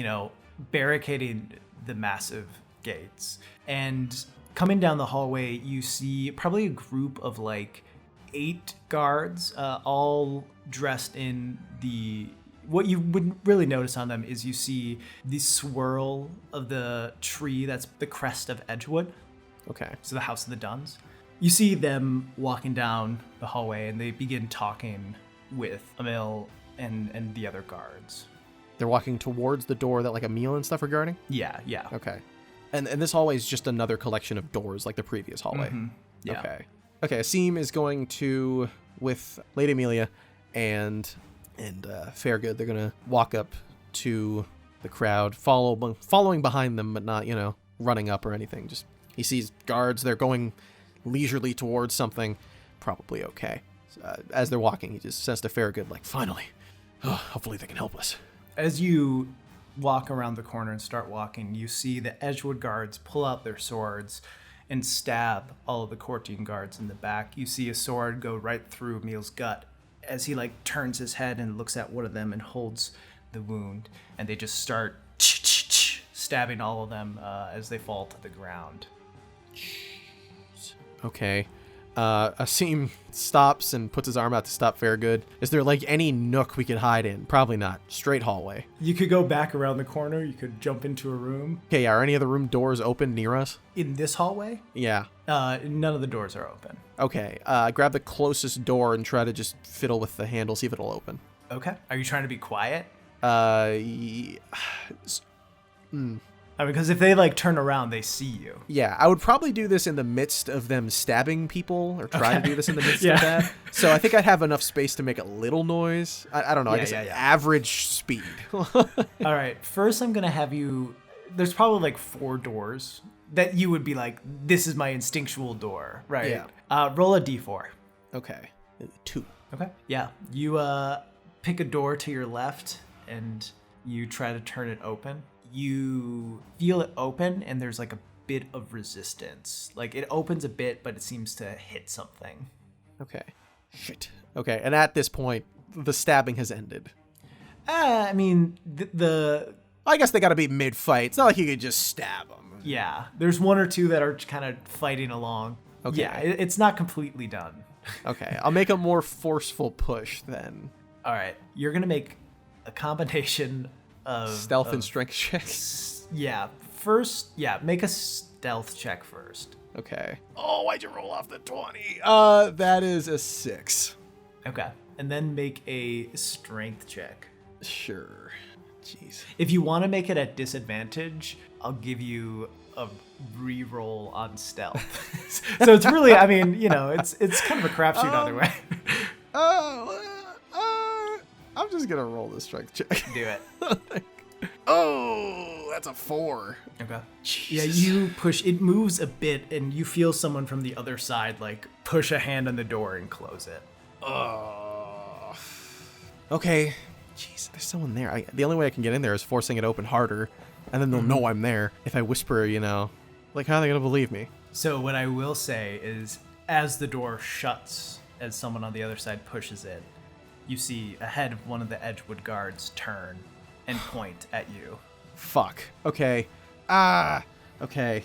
barricading the massive gates. And coming down the hallway, you see probably a group of like 8 guards, all dressed in what you wouldn't really notice on them is you see the swirl of the tree that's the crest of Edgewood. Okay. So the House of the Duns. You see them walking down the hallway, and they begin talking with Emil and the other guards. They're walking towards the door that like a meal and stuff are guarding? Yeah. Okay. And this hallway is just another collection of doors like the previous hallway? Mm-hmm. Yeah. Okay, Asim is going to, with Lady Amelia and Fairgood, they're going to walk up to the crowd, following behind them, but not, running up or anything. Just he sees guards, they're going leisurely towards something, probably okay. As they're walking, he just says to Fairgood, like, finally, hopefully they can help us. As you walk around the corner and start walking, you see the Edgewood guards pull out their swords and stab all of the courting guards in the back. You see a sword go right through Emil's gut as he like turns his head and looks at one of them and holds the wound, and they just start stabbing all of them as they fall to the ground. Okay. Asim stops and puts his arm out to stop Fairgood. Is there like any nook we could hide in? Probably not. Straight hallway. You could go back around the corner. You could jump into a room. Okay, yeah. Are any of the room doors open near us? In this hallway? Yeah. None of the doors are open. Okay. Grab the closest door and try to just fiddle with the handle, see if it'll open. Okay. Are you trying to be quiet? I mean, because if they like turn around, they see you. Yeah, I would probably do this in the midst of them stabbing people, or try to do this in the midst of that. So I think I'd have enough space to make a little noise. I don't know. I guess average speed. All right. First, I'm gonna have you. There's probably like 4 doors that you would be like, this is my instinctual door, right? Yeah. Roll a d4. Okay. 2. Okay. Yeah. You pick a door to your left, and you try to turn it open. You feel it open, and there's like a bit of resistance. Like it opens a bit, but it seems to hit something. Okay. Shit. Okay, and at this point, the stabbing has ended. I mean, I guess they gotta be mid-fight. It's not like you could just stab them. Yeah, there's 1 or 2that are kind of fighting along. Okay. Yeah, it's not completely done. Okay, I'll make a more forceful push then. All right, you're gonna make a combination of stealth and strength checks. Yeah, first, make a stealth check first. Okay. Oh, why'd you roll off the 20? That is a 6. Okay, and then make a strength check. Sure. Jeez. If you want to make it at disadvantage, I'll give you a re-roll on stealth. So it's really, I mean, it's kind of a crapshoot either way. I'm just gonna roll the strength check. Do it. Oh, that's a 4. Okay. Jesus. Yeah, you push. It moves a bit, and you feel someone from the other side like push a hand on the door and close it. Okay. Jeez, there's someone there. The only way I can get in there is forcing it open harder, and then they'll know I'm there. If I whisper, like how are they gonna believe me? So what I will say is, as the door shuts, as someone on the other side pushes it, you see a head of one of the Edgewood guards turn and point at you. Fuck. Okay. Okay.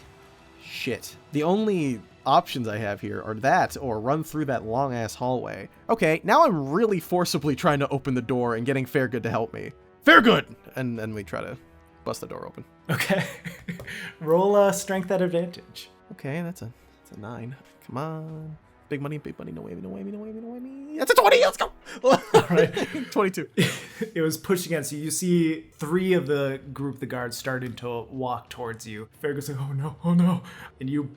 Shit. The only options I have here are that or run through that long-ass hallway. Okay, now I'm really forcibly trying to open the door and getting Fairgood to help me. Fairgood! And we try to bust the door open. Okay. Roll strength at advantage. Okay, that's a 9. Come on. Big money, no whammy, no whammy, no whammy, no whammy. That's a 20, let's go! All right. 22. It was pushed against you. You see 3 of the guards starting to walk towards you. Fairgood's like, oh no. And you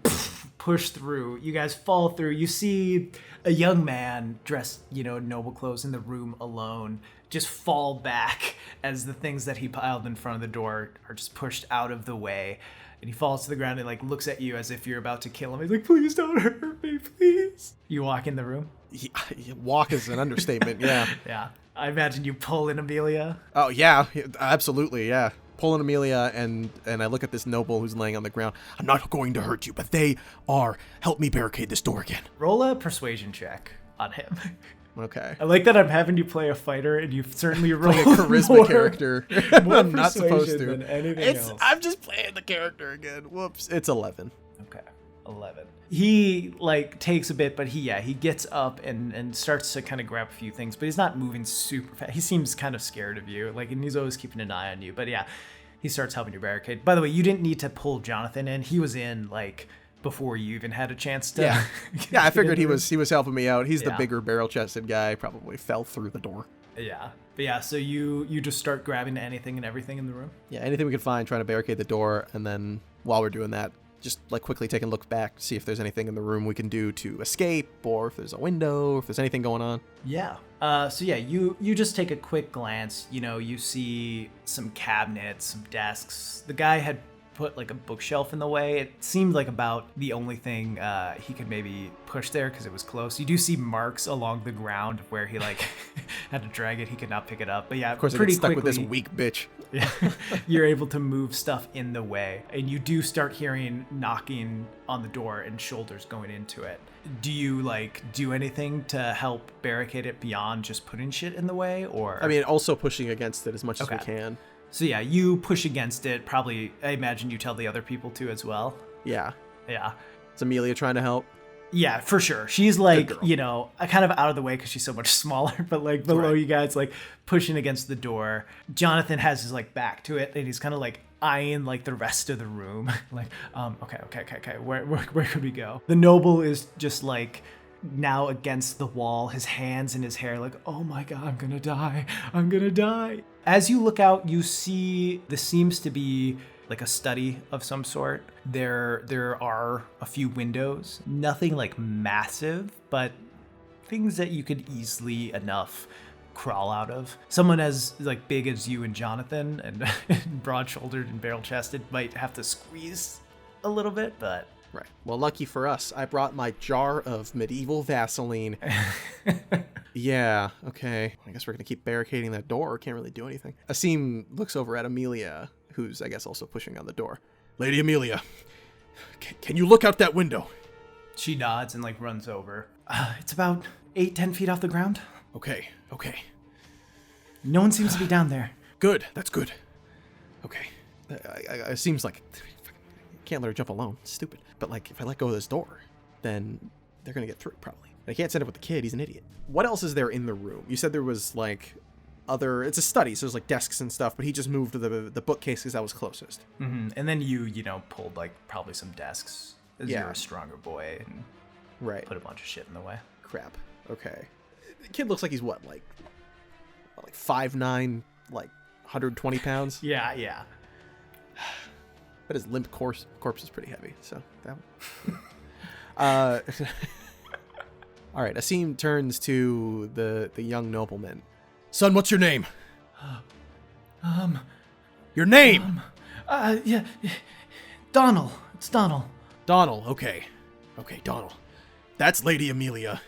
push through. You guys fall through. You see a young man dressed, noble clothes in the room alone just fall back as the things that he piled in front of the door are just pushed out of the way. And he falls to the ground and like looks at you as if you're about to kill him. He's like, please don't hurt me, please. You walk in the room. Walk is an understatement, yeah. Yeah. I imagine you pull in Amelia. Oh, yeah, absolutely, yeah. Pulling Amelia, and I look at this noble who's laying on the ground. I'm not going to hurt you, but they are. Help me barricade this door again. Roll a persuasion check on him. Okay. I like that I'm having you play a fighter, and you've certainly rolled a charisma character. More I'm not supposed to. than anything else. I'm just playing the character again. Whoops. It's 11. Okay, 11. He takes a bit, but he gets up and starts to kind of grab a few things, but he's not moving super fast. He seems kind of scared of you, and he's always keeping an eye on you. But yeah, he starts helping you barricade. By the way, you didn't need to pull Jonathan in. He was in before you even had a chance to. Yeah, I figured he was helping me out. He's the bigger barrel-chested guy. Probably fell through the door. Yeah. But yeah, so you just start grabbing anything and everything in the room? Yeah, anything we can find, trying to barricade the door, and then while we're doing that, just quickly take a look back, see if there's anything in the room we can do to escape, or if there's a window, or if there's anything going on. Yeah. So yeah, you just take a quick glance. You see some cabinets, some desks. The guy had put a bookshelf in the way. It seemed like about the only thing he could maybe push there because it was close. You do see marks along the ground where he had to drag it. He could not pick it up. But yeah, of course, pretty I get stuck quickly, with this weak bitch. You're able to move stuff in the way, and you do start hearing knocking on the door and shoulders going into it. Do you do anything to help barricade it beyond just putting shit in the way, or? I mean, also pushing against it as much as we can. So yeah, you push against it. Probably, I imagine you tell the other people to as well. Yeah. Yeah. Is Amelia trying to help? Yeah, for sure. She's kind of out of the way because she's so much smaller, but below you guys, pushing against the door. Jonathan has his back to it, and he's kind of eyeing the rest of the room. Okay. Where could we go? The noble is just now against the wall, his hands in his hair, oh my god, I'm gonna die. As you look out, you see this seems to be a study of some sort. There are a few windows, nothing massive, but things that you could easily enough crawl out of. Someone as big as you and Jonathan and broad-shouldered and barrel-chested might have to squeeze a little bit, but right. Well, lucky for us, I brought my jar of medieval Vaseline. Yeah, okay. I guess we're going to keep barricading that door. Can't really do anything. Asim looks over at Amelia, who's, I guess, also pushing on the door. Lady Amelia, can you look out that window? She nods and runs over. It's about 8-10 feet off the ground. Okay. No one seems to be down there. Good, that's good. Okay. It seems like... Can't let her jump alone. It's stupid. But if I let go of this door, then they're going to get through, probably. I can't send it with the kid. He's an idiot. What else is there in the room? You said there was it's a study, so there's desks and stuff, but he just moved to the bookcase because that was closest. Mm-hmm. And then you pulled probably some desks as you're a stronger boy and put a bunch of shit in the way. Crap. Okay. The kid looks like he's what, 5'9", 120 pounds? Yeah. But his limp corpse is pretty heavy, so that all right, Asim turns to the young nobleman. Son, what's your name? Your name? Yeah. Donald. It's Donald. Donald, okay. Okay, Donald. That's Lady Amelia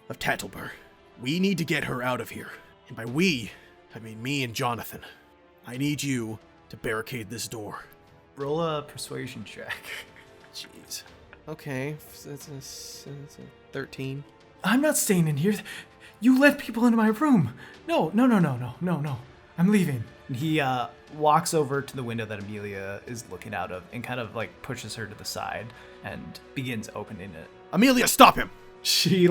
of Tattleburg. We need to get her out of here. And by we, I mean me and Jonathan. I need you to barricade this door. Roll a persuasion check. Jeez. Okay, it's a 13. I'm not staying in here. You let people into my room. No. I'm leaving. And he walks over to the window that Amelia is looking out of and kind of pushes her to the side and begins opening it. Amelia, stop him! She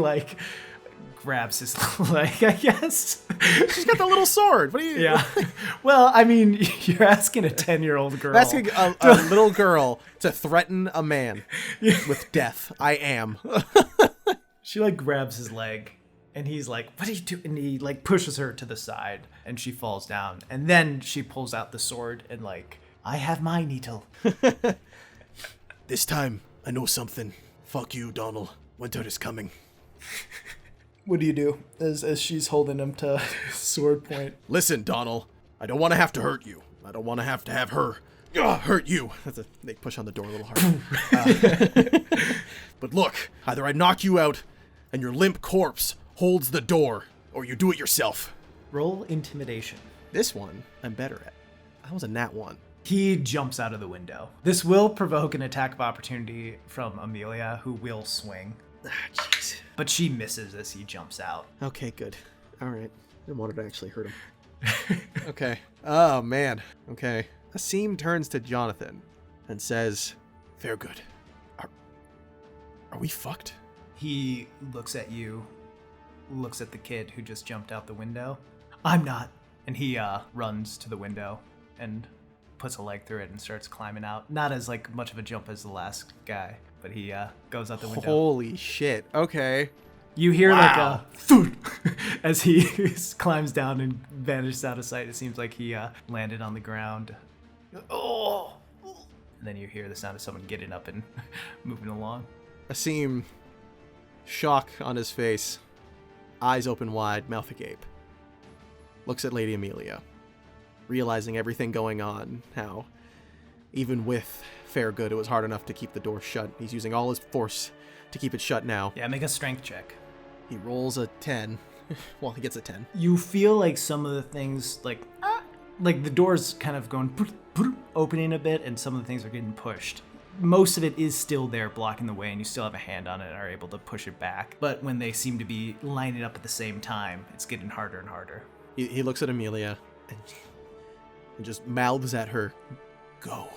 grabs his leg, I guess. She's got the little sword. What are you? Yeah. Well, I mean, you're asking a 10-year-old girl. Asking a little girl to threaten a man with death. I am. She grabs his leg, and he's like, "What are you doing?" And he pushes her to the side, and she falls down. And then she pulls out the sword and I have my needle. This time, I know something. Fuck you, Donald. Winter is coming. What do you do as she's holding him to sword point? Listen, Donald, I don't want to have to hurt you. I don't want to have her hurt you. They push on the door a little harder. But look, either I knock you out and your limp corpse holds the door, or you do it yourself. Roll intimidation. This one, I'm better at. That was a nat 1. He jumps out of the window. This will provoke an attack of opportunity from Amelia, who will swing. Jeez. But she misses as he jumps out. Okay, good. All right. I wanted to actually hurt him. Okay. Oh, man. Okay. Asim turns to Jonathan and says, "Fair good. Are we fucked?" He looks at you, looks at the kid who just jumped out the window. I'm not. And he runs to the window and puts a leg through it and starts climbing out. Not as like much of a jump as the last guy, but he goes out the window. Holy shit. Okay. You hear like a thud as he climbs down and vanishes out of sight. It seems like he landed on the ground. Oh! And then you hear the sound of someone getting up and moving along. Asim, shock on his face, eyes open wide, mouth agape, looks at Lady Amelia, realizing everything going on, how even with fair good, it was hard enough to keep the door shut. He's using all his force to keep it shut now. Yeah, make a strength check. He rolls a 10. Well, he gets a 10. You feel like some of the things, like the door's kind of going opening a bit, and some of the things are getting pushed. Most of it is still there blocking the way, and you still have a hand on it and are able to push it back. But when they seem to be lining up at the same time, it's getting harder and harder. He looks at Amelia and just mouths at her, "Go."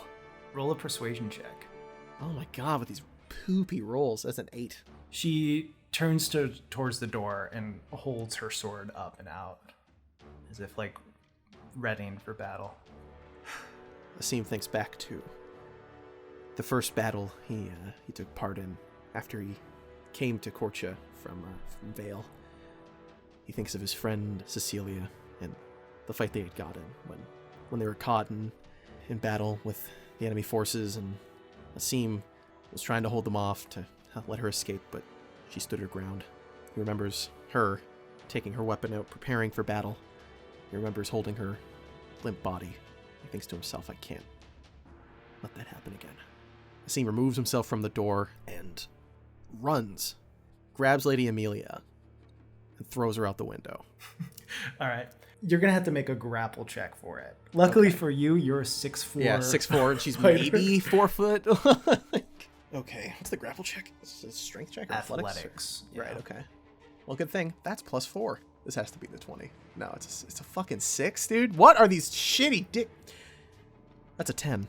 Roll a persuasion check. Oh my god, with these poopy rolls. That's an 8. She turns towards the door and holds her sword up and out, as if like readying for battle. Asim thinks back to the first battle he took part in after he came to Guarascia from Vale. He thinks of his friend Cecilia and the fight they had gotten when they were caught in battle with the enemy forces, and Asim was trying to hold them off to let her escape, but she stood her ground. He remembers her taking her weapon out, preparing for battle. He remembers holding her limp body. He thinks to himself, "I can't let that happen again." Asim removes himself from the door and runs, grabs Lady Amelia, and throws her out the window. All right. You're going to have to make a grapple check for it. Luckily for you, you're a 6'4". Yeah, 6'4", and she's maybe 4 foot. Okay. What's the grapple check? Is it a strength check or athletics? Yeah. Right, okay. Well, good thing. That's +4. This has to be the 20. No, it's a fucking 6, dude. What are these shitty That's a 10.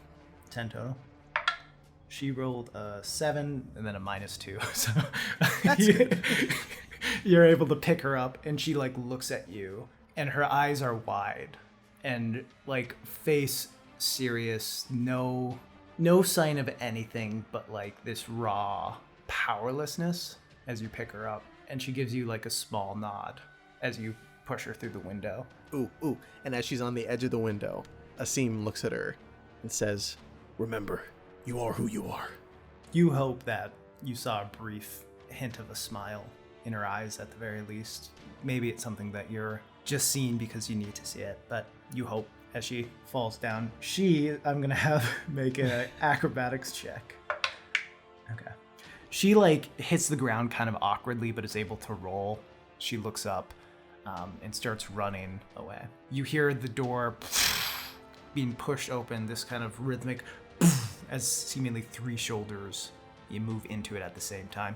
10 total. She rolled a 7 and then a -2. So That's good. You're able to pick her up, and she like looks at you, and her eyes are wide and like face serious, no sign of anything but like this raw powerlessness as you pick her up, and she gives you like a small nod as you push her through the window. Ooh. And as she's on the edge of the window, Asim looks at her and says, "Remember, you are who you are." You hope that you saw a brief hint of a smile in her eyes at the very least. Maybe it's something that you're just seeing because you need to see it, but you hope. As she falls down, I'm gonna have make an acrobatics check. Okay. She like hits the ground kind of awkwardly, but is able to roll. She looks up and starts running away. You hear the door being pushed open, this kind of rhythmic as seemingly 3 shoulders, you move into it at the same time.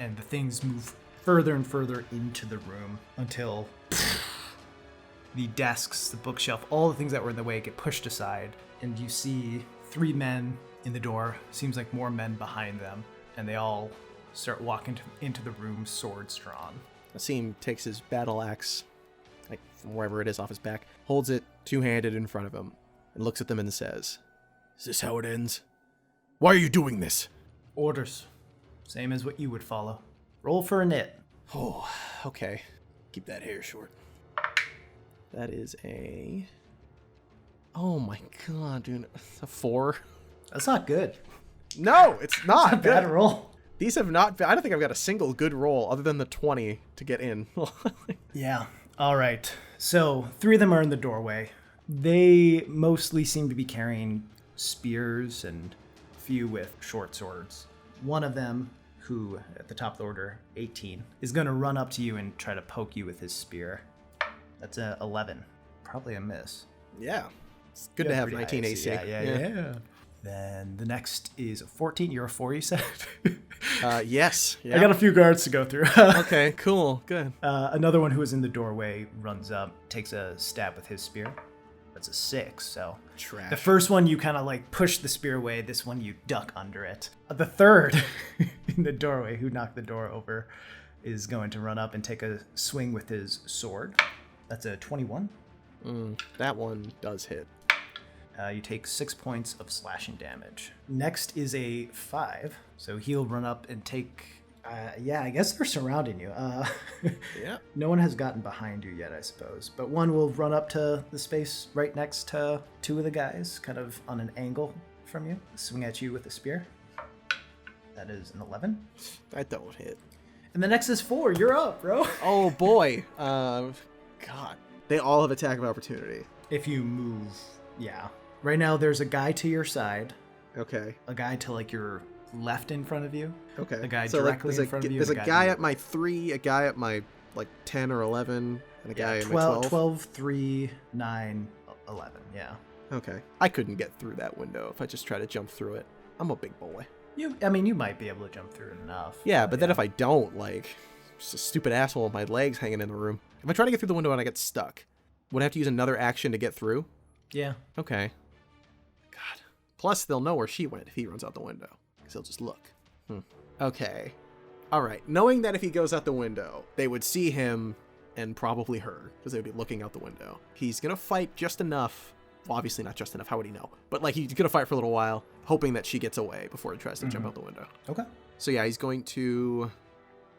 And the things move further and further into the room until the desks, the bookshelf, all the things that were in the way get pushed aside, and you see 3 men in the door. Seems like more men behind them, and they all start walking into the room, swords drawn. Asim takes his battle axe, like from wherever it is off his back, holds it 2-handed in front of him, and looks at them and says, "Is this how it ends? Why are you doing this?" Orders. Same as what you would follow. Roll for a knit. Oh, okay. Keep that hair short. That is a... Oh my god, dude. A 4. That's not good. No, it's not That's a bad roll. These have not... I don't think I've got a single good roll other than the 20 to get in. Yeah. All right. So 3 of them are in the doorway. They mostly seem to be carrying spears and a few with short swords. One of them, who, at the top of the order, 18, is going to run up to you and try to poke you with his spear. That's a 11. Probably a miss. Yeah. It's good to have 19 AC. Yeah. Then the next is a 14. You're a 4, you said? Yes. Yeah. I got a few guards to go through. Okay, cool. Good. Another one who is in the doorway runs up, takes a stab with his spear. That's a 6, so... Trash. The first one, you kind of like push the spear away. This one, you duck under it. The third in the doorway, who knocked the door over, is going to run up and take a swing with his sword. That's a 21. That one does hit. You take 6 points of slashing damage. Next is a 5. So he'll run up and take... I guess they're surrounding you. Yeah. No one has gotten behind you yet, I suppose. But one will run up to the space right next to 2 of the guys, kind of on an angle from you. Swing at you with a spear. That is an 11. That don't hit. And the next is 4. You're up, bro. Oh, boy. God. They all have attack of opportunity. If you move, yeah. Right now, there's a guy to your side. Okay. A guy to, like, your left in front of you. Okay. A guy so directly in front of you. There's a guy at my 3, a guy at my, 10 or 11, and a guy at my 12. 12, 3, 9, 11, yeah. Okay. I couldn't get through that window if I just try to jump through it. I'm a big boy. You might be able to jump through it enough. Yeah, but then if I don't, just a stupid asshole with my legs hanging in the room. If I try to get through the window and I get stuck, would I have to use another action to get through? Yeah. Okay. God. Plus, they'll know where she went if he runs out the window, because he'll just look. Okay. All right. Knowing that if he goes out the window, they would see him and probably her, because they would be looking out the window. He's going to fight just enough. Well, obviously not just enough. How would he know? But, he's going to fight for a little while, hoping that she gets away before he tries to jump out the window. Okay. So, yeah, he's going to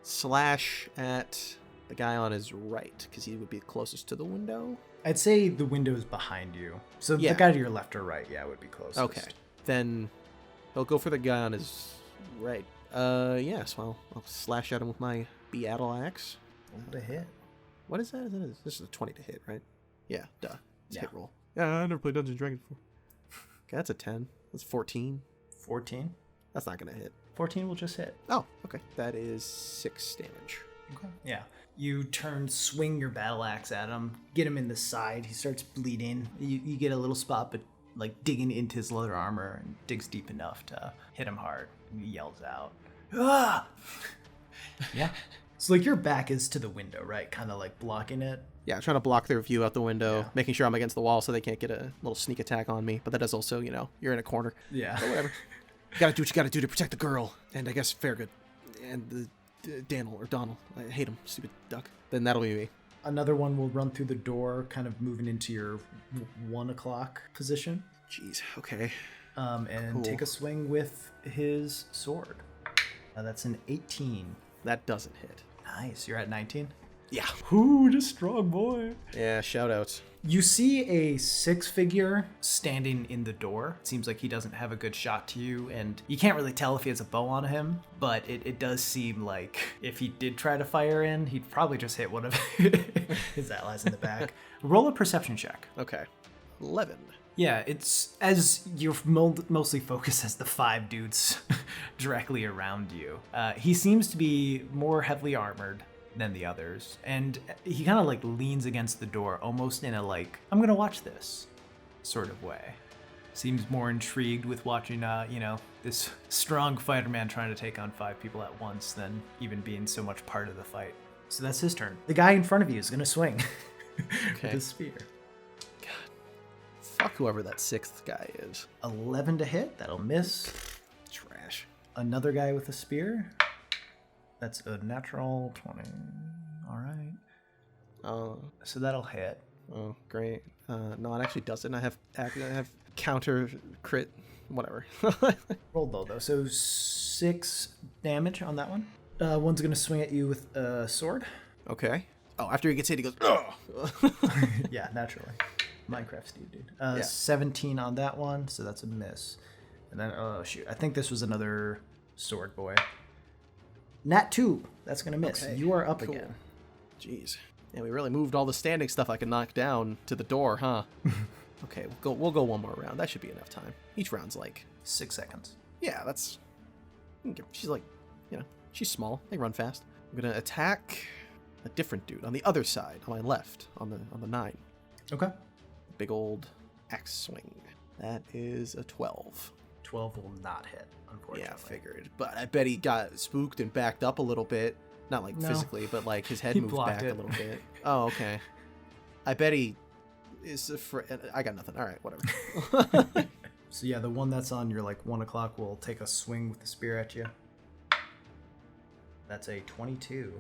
slash at the guy on his right, because he would be closest to the window. I'd say the window's behind you. So Yeah. the guy to your left or right, would be closest. Okay. Then he'll go for the guy on his right. Yes, well, I'll slash at him with my battle axe. Roll to hit. What is that? This is a 20 to hit, right? Yeah, duh. It's hit roll. Yeah, I never played Dungeons and Dragons before. Okay, that's a 10. That's 14. 14? That's not going to hit. 14 will just hit. Oh, okay. That is 6 damage. Okay. Yeah. You swing your battle axe at him, get him in the side. He starts bleeding. You get a little spot, but digging into his leather armor, and digs deep enough to hit him hard. And he yells out, "Ah!" Yeah. So your back is to the window, right? Kind of blocking it. Yeah, trying to block their view out the window, Yeah. making sure I'm against the wall so they can't get a little sneak attack on me. But that is also, you're in a corner. Yeah. But whatever. You gotta do what you gotta do to protect the girl. And I guess Fairgood. And the Daniel or Donald. I hate him, stupid duck. Then that'll be me. Another one will run through the door, kind of moving into your 1 o'clock position. Jeez, okay. And Cool. take a swing with his sword. That's an 18. That doesn't hit. Nice. You're at 19? Yeah. Ooh, just strong boy. Yeah, shout outs. You see a 6-figure standing in the door. It seems like he doesn't have a good shot to you, and you can't really tell if he has a bow on him, but it does seem like if he did try to fire in, he'd probably just hit one of his allies in the back. Roll a perception check. Okay. 11. Yeah, it's as you're mostly focused as the 5 dudes directly around you. He seems to be more heavily armored than the others, and he kind of leans against the door, almost in a I'm gonna watch this sort of way. Seems more intrigued with watching, this strong fighter man trying to take on 5 people at once than even being so much part of the fight. So that's his turn. The guy in front of you is gonna swing with his spear. Fuck whoever that 6th guy is. 11 to hit. That'll miss. Trash. Another guy with a spear. That's a natural 20. All right. Oh, So that'll hit. oh, great. No, it actually doesn't. I have counter crit, whatever. Rolled low though. So 6 damage on that one. One's gonna swing at you with a sword. Okay. Oh, after he gets hit, he goes, oh. Yeah, naturally. Minecraft Steve, dude. 17 on that one, so that's a miss. And then, oh shoot, I think this was another sword boy. Nat 2, that's gonna miss. Okay, You are up cool. again. Jeez. Yeah, we really moved all the standing stuff I could knock down to the door, huh? Okay, we'll go one more round. That should be enough time. Each round's 6 seconds. yeah, that's... She's she's small. They run fast. I'm gonna attack a different dude on the other side, on my left, on the 9. Okay. Big old axe swing. That is a 12. 12 will not hit, unfortunately. Yeah, figured. But I bet he got spooked and backed up a little bit. Not like physically, but like his head moved back a little bit. Oh, okay. I bet he is I got nothing. All right, whatever. So yeah, the one that's on your 1 o'clock will take a swing with the spear at you. That's a 22.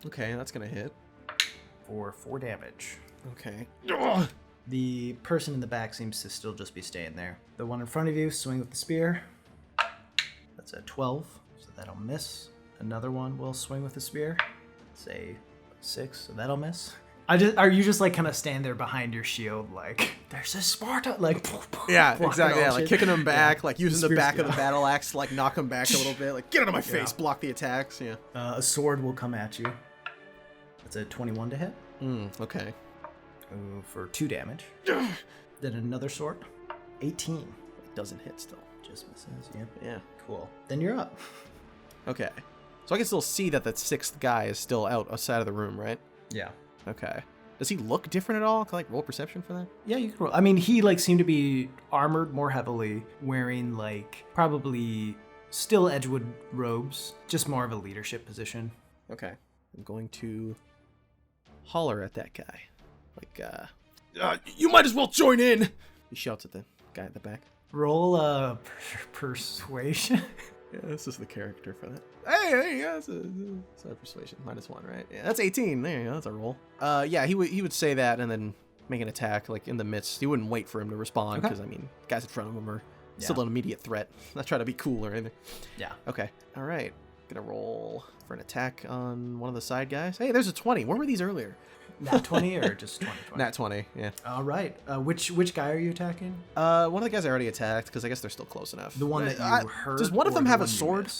Okay, that's gonna hit. For 4 damage. Okay. The person in the back seems to still just be staying there. The one in front of you, swing with the spear. That's a 12, so that'll miss. Another one will swing with the spear. Say 6, so that'll miss. Are you just kind of stand there behind your shield, there's a Sparta, yeah, exactly, yeah, kicking him back, yeah. Using the back of the battle axe to knock him back a little bit, get out of my face, block the attacks, yeah. A sword will come at you. That's a 21 to hit. Okay. For 2 damage. Then another sword. 18. It doesn't hit still. Just misses, yep. Yeah. Cool. Then you're up. Okay. So I can still see that 6th guy is still outside of the room, right? Yeah. Okay. Does he look different at all? Can I roll perception for that? Yeah, you can roll. I mean, he seemed to be armored more heavily, wearing probably still Edgewood robes, just more of a leadership position. Okay. I'm going to holler at that guy. You might as well join in! He shouts at the guy at the back. Roll persuasion. Yeah, this is the character for that. Hey, yeah, it's a persuasion. -1, right? Yeah, that's 18. There you go, that's a roll. Yeah, he would say that and then make an attack, in the midst. He wouldn't wait for him to respond, because, guys in front of him are still an immediate threat. Not trying to be cool or anything. Yeah. Okay, all right. Gonna roll for an attack on one of the side guys. Hey, there's a 20. Where were these earlier? Nat 20 or just 20? Nat 20, yeah. All right. Which guy are you attacking? One of the guys I already attacked, because I guess they're still close enough. The one that you heard? Does one of them have a sword?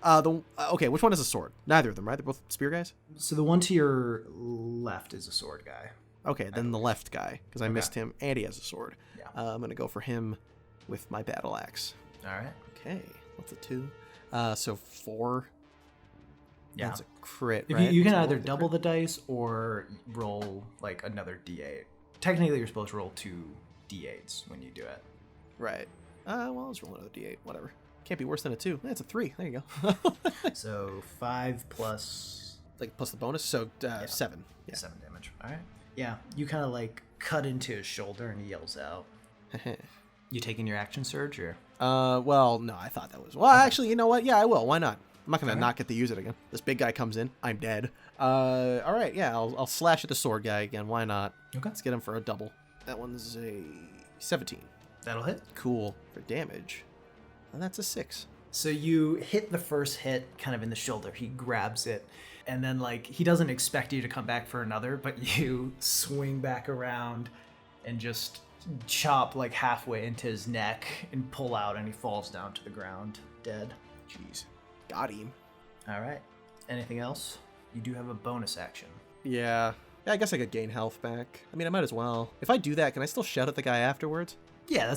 Okay, which one has a sword? Neither of them, right? They're both spear guys? So the one to your left is a sword guy. Okay, then the left guy, because I missed him, and he has a sword. Yeah. I'm going to go for him with my battle axe. All right. Okay, that's a 2. So 4. Yeah. That's a crit, If right? you can either double the dice or roll another d8. Technically, you're supposed to roll 2 d8s when you do it. Right. Well, let's roll another d8. Whatever. Can't be worse than a 2. That's a 3. There you go. So 5 plus... plus the bonus, so 7. Yeah. 7 damage. All right. Yeah, you kind of cut into his shoulder and he yells out. You taking your action surge or? Well, no, I thought that was... Well, actually, you know what? Yeah, I will. Why not? I'm not going to not get to use it again. This big guy comes in. I'm dead. All right, yeah, I'll slash at the sword guy again. Why not? Okay. Let's get him for a double. That one's a 17. That'll hit. Cool. For damage. And that's a 6. So you hit the first hit kind of in the shoulder. He grabs it. And then, he doesn't expect you to come back for another, but you swing back around and just chop, halfway into his neck and pull out, and he falls down to the ground, dead. Jeez. Got him. All right. Anything else? You do have a bonus action. Yeah. I guess I could gain health back. I mean, I might as well. If I do that, can I still shout at the guy afterwards? Yeah,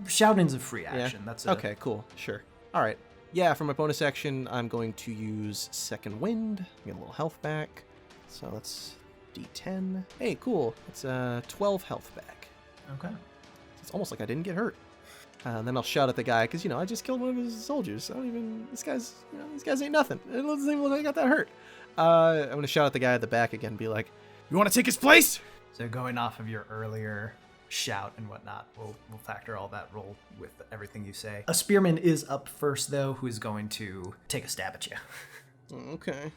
shouting's a free action. Yeah. That's okay, cool. Sure. All right. Yeah, for my bonus action, I'm going to use Second Wind. Get a little health back. So that's D10. Hey, cool. It's 12 health back. Okay. It's almost like I didn't get hurt. And then I'll shout at the guy, because, I just killed one of his soldiers. These guys ain't nothing. It doesn't even look like I got that hurt. I'm going to shout at the guy at the back again and be like, you want to take his place? So going off of your earlier shout and whatnot, we'll factor all that roll with everything you say. A spearman is up first, though, who is going to take a stab at you. Okay.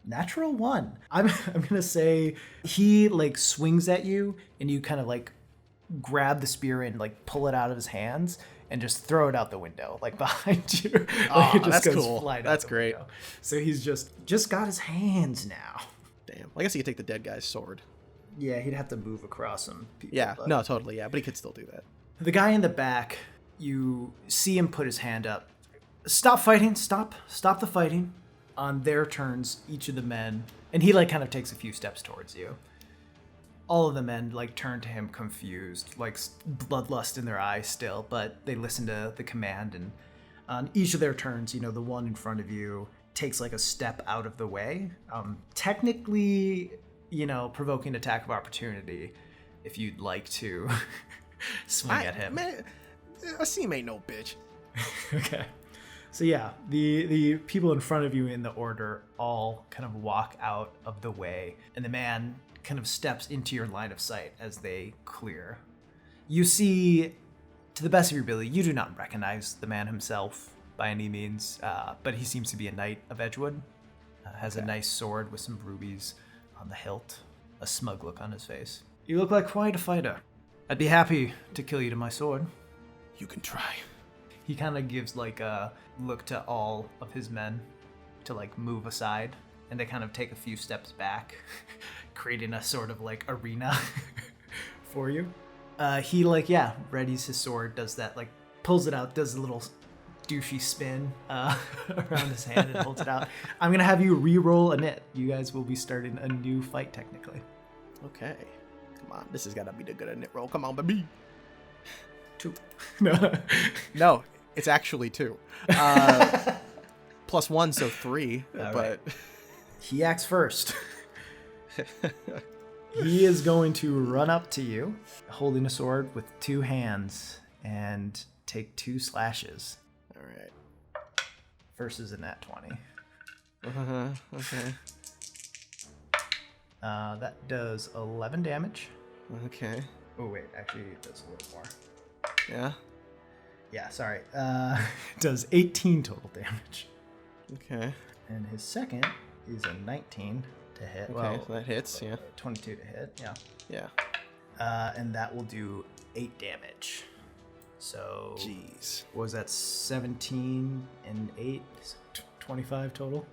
Natural 1. I'm gonna say he swings at you, and you kind of grab the spear and pull it out of his hands and just throw it out the window behind you. It just goes cool. That's great. Window. So he's just got his hands now. Damn. I guess he could take the dead guy's sword. Yeah, he'd have to move across some people. Yeah, no, totally, yeah, but he could still do that. The guy in the back, you see him put his hand up. Stop fighting, stop the fighting. On their turns, each of the men, and he kind of takes a few steps towards you. All of the men turn to him confused, bloodlust in their eyes still, but they listen to the command, and On each of their turns, the one in front of you takes like a step out of the way. Technically, provoking attack of opportunity if you'd like to swing at him. Man, Asim ain't no bitch. Okay. So yeah, the people in front of you in the order all kind of walk out of the way, and the man kind of steps into your line of sight as they clear. You see, to the best of your ability, you do not recognize the man himself by any means, but he seems to be a knight of Edgewood. Has a nice sword with some rubies on the hilt, a smug look on his face. You look like quite a fighter. I'd be happy to kill you to my sword. You can try. He kind of gives like a look to all of his men to like move aside, and they kind of take a few steps back, creating a sort of like arena for you. He readies his sword, does that, like pulls it out, does a little douchey spin around his hand and holds it out. I'm gonna have you re-roll a knit. You guys will be starting a new fight technically. Okay. Come on, this has got to be the good knit roll. Come on, baby. 2. No, it's actually 2. Plus 1, so 3. All but right. He acts first. He is going to run up to you, holding a sword with 2 hands, and take 2 slashes. All right. First is a nat 20. Okay. That does 11 damage. Okay. Oh wait, actually it does a little more. Yeah. Yeah, sorry. It does 18 total damage. Okay. And his second is a 19 to hit. Okay, so that hits, yeah. 22 to hit, yeah. Yeah. And that will do 8 damage. So, Jeez. what was that, 17 and 8? 25 total?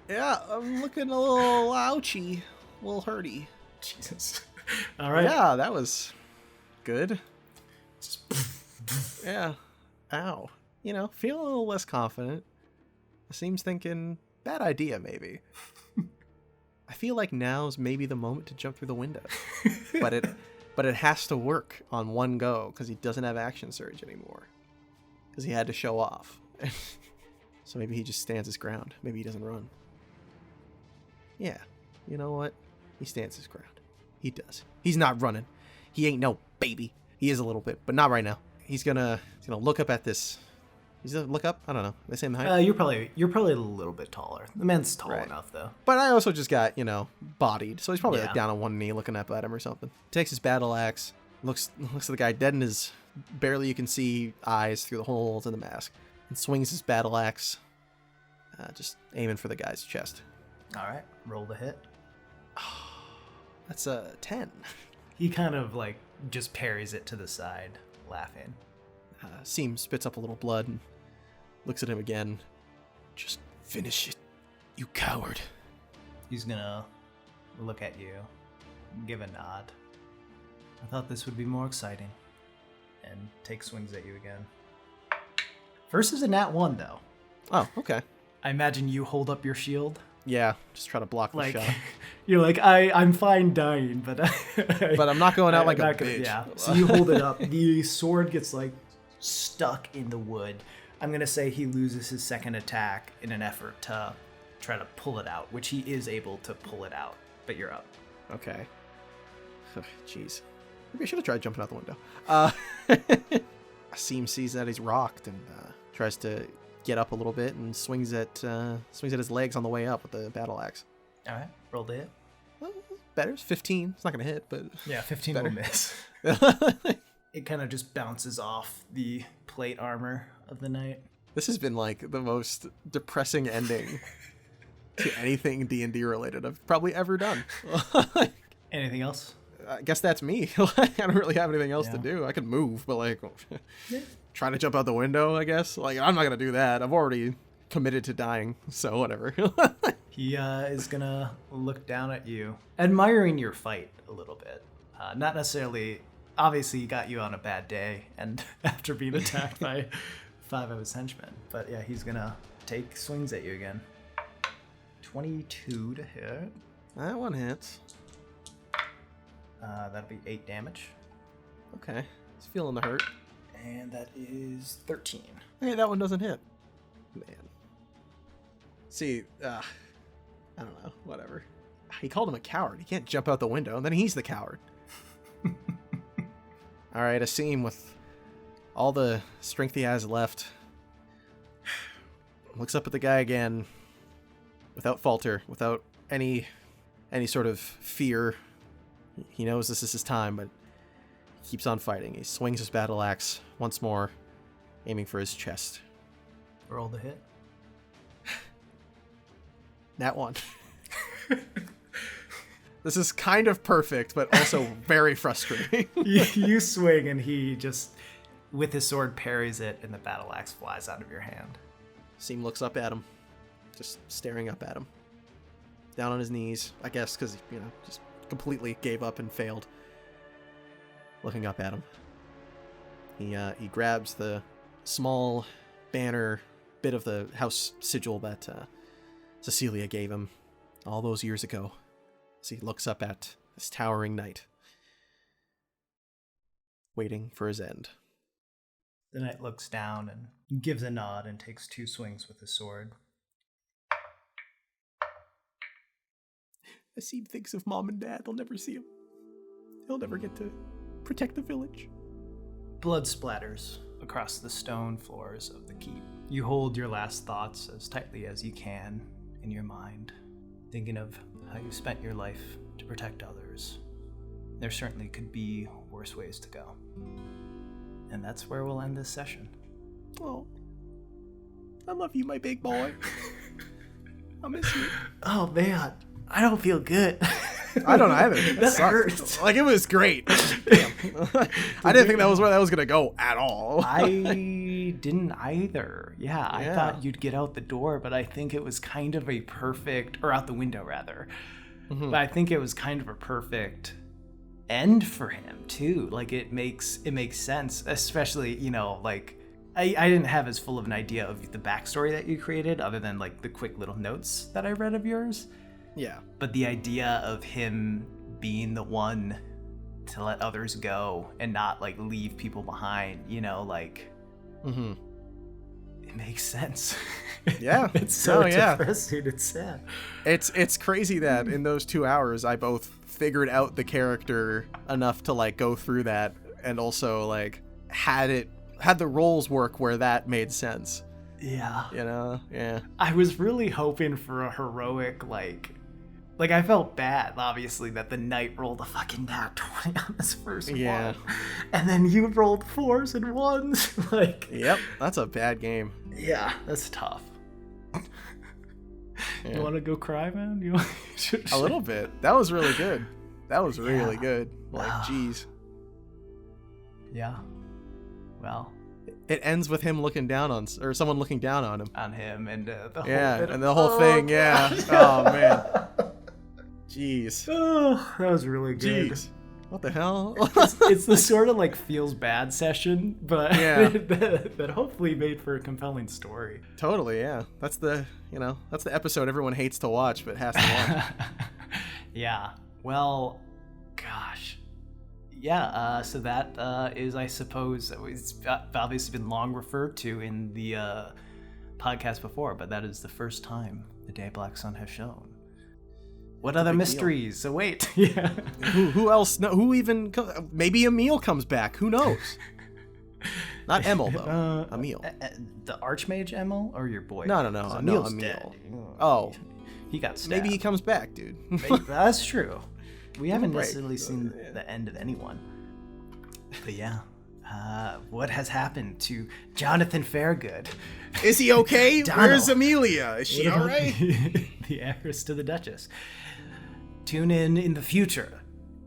Yeah, I'm looking a little ouchy, a little hurty. Jesus. All right. Yeah, that was good. Yeah. Ow. Feeling a little less confident. Seems thinking, bad idea, maybe. I feel like now's maybe the moment to jump through the window. But it has to work on one go, because he doesn't have action surge anymore. Because he had to show off. So maybe he just stands his ground. Maybe he doesn't run. Yeah. You know what? He stands his ground. He does. He's not running. He ain't no baby. He is a little bit, but not right now. He's gonna look up at this. He's gonna look up. I don't know. They same height. You're probably a little bit taller. The man's tall Right. enough though. But I also just got bodied, so he's probably Yeah. like down on one knee, looking up at him or something. Takes his battle axe. Looks at the guy dead in his barely you can see eyes through the holes in the mask, and swings his battle axe, just aiming for the guy's chest. All right, roll the hit. That's a 10. He kind of like just parries it to the side, laughing. Asim spits up a little blood and looks at him again. Just finish it, you coward. He's gonna look at you, give a nod. I thought this would be more exciting, and take swings at you again. First is a nat 1 though. Oh, okay. I imagine you hold up your shield. Yeah, just try to block the Like shot. you're like I'm fine dying, but But I'm not going out like a not gonna- bitch. Yeah. So you hold it up. The sword gets like stuck in the wood. I'm gonna say he loses his second attack in an effort to try to pull it out, which he is able to pull it out. But you're up. Okay. Ugh, jeez. Maybe I should have tried jumping out the window. Asim sees that he's rocked and tries to get up a little bit and swings at his legs on the way up with the battle axe. All right, roll the hit. Well, better. It's 15. It's not gonna hit, but Yeah, 15 better. will miss. It kind of just bounces off the plate armor of the knight. This has been like the most depressing ending to anything D&D related I've probably ever done. Anything else? I guess that's me. I don't really have anything else to Yeah. do. I could move, but like trying to jump out the window, I guess. Like I'm not gonna do that. I've already committed to dying, so whatever. He is gonna look down at you, admiring your fight a little bit. Not necessarily. Obviously, he got you on a bad day, and after being attacked by 5 of his henchmen. But yeah, he's gonna take swings at you again. 22 to hit. That one hits. That'll be 8 damage. Okay. He's feeling the hurt. And that is 13. Hey, that one doesn't hit. Man. See, I don't know. Whatever. He called him a coward. He can't jump out the window, and then he's the coward. All right, Asim, with all the strength he has left, looks up at the guy again, without falter, without any sort of fear. He knows this is his time, but he keeps on fighting. He swings his battle axe once more, aiming for his chest. Roll the hit. That one. This is kind of perfect, but also very frustrating. You swing, and he just, with his sword, parries it, and the battle axe flies out of your hand. Seem looks up at him, just staring up at him. Down on his knees, I guess, because, just completely gave up and failed. Looking up at him. He grabs the small banner bit of the house sigil that Cecilia gave him all those years ago, as he looks up at this towering knight, waiting for his end. The knight looks down and gives a nod and takes 2 swings with his sword. Asim thinks of mom and dad. They'll never see him. He'll never get to protect the village. Blood splatters across the stone floors of the keep. You hold your last thoughts as tightly as you can in your mind, thinking of how you spent your life to protect others. There certainly could be worse ways to go. And that's where we'll end this session. Oh, I love you, my big boy. I miss you. Oh man, I don't feel good. I don't either. That hurts. Like, it was great. Damn. I didn't think that was where that was gonna go at all. I didn't either. Yeah, I thought you'd get out the door, but I think it was kind of a perfect, or out the window rather. Mm-hmm. But I think it was kind of a perfect end for him too. Like, it makes sense, especially, like, I didn't have as full of an idea of the backstory that you created, other than like the quick little notes that I read of yours. Yeah. But the idea of him being the one to let others go and not like leave people behind, Mm-hmm. It makes sense. Yeah. It's so depressing. It's sad. It's crazy that in those 2 hours I both figured out the character enough to like go through that, and also like had the roles work where that made sense. Yeah. Yeah. I was really hoping for a heroic, like I felt bad, obviously, that the knight rolled a fucking nat 20 on this first one. And then you rolled 4s and 1s. Yep, that's a bad game. Yeah, that's tough. Yeah. You want to go cry, man? A little bit. That was really good. That was really good. Jeez. Yeah. Well, it ends with him looking down on, or someone looking down on him. On him, and the whole and the whole thing. Yeah. Oh man. Jeez. Oh, that was really good. Jeez. What the hell? It's the sort of like feels bad session, but that hopefully made for a compelling story. Totally, yeah. That's the episode everyone hates to watch but has to watch. Yeah. Well, gosh. Yeah, so that is, I suppose, it's obviously been long referred to in the podcast before, but that is the first time the Day Black Sun has shown. What other mysteries? So wait, yeah. Who else? No, who even? Maybe Emil comes back. Who knows? Not Emil though. Emil. The Archmage Emil, or your boy? No. Emil's Emil. dead. Oh, he got stabbed. Maybe he comes back, dude. That's true. We haven't necessarily seen the end of anyone. But yeah. What has happened to Jonathan Fairgood? Is he okay? Where's Amelia? Is she all right? The heiress to the Duchess. Tune in the future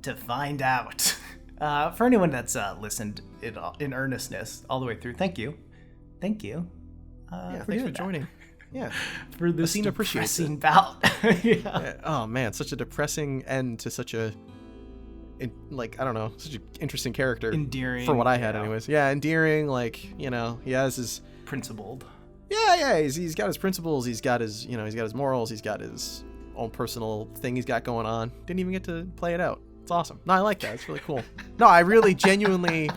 to find out. For anyone that's listened in earnestness all the way through, thank you. Thanks for joining. Yeah, for this depressing bout. Yeah. Oh man, such a depressing end to such a, such an interesting character. Endearing. For what I had, anyways. Yeah, endearing. He has his principled. Yeah. He's got his principles. He's got his, he's got his morals. He's got his own personal thing he's got going on. Didn't even get to play it out. It's awesome. No, I like that. It's really cool. No, I really genuinely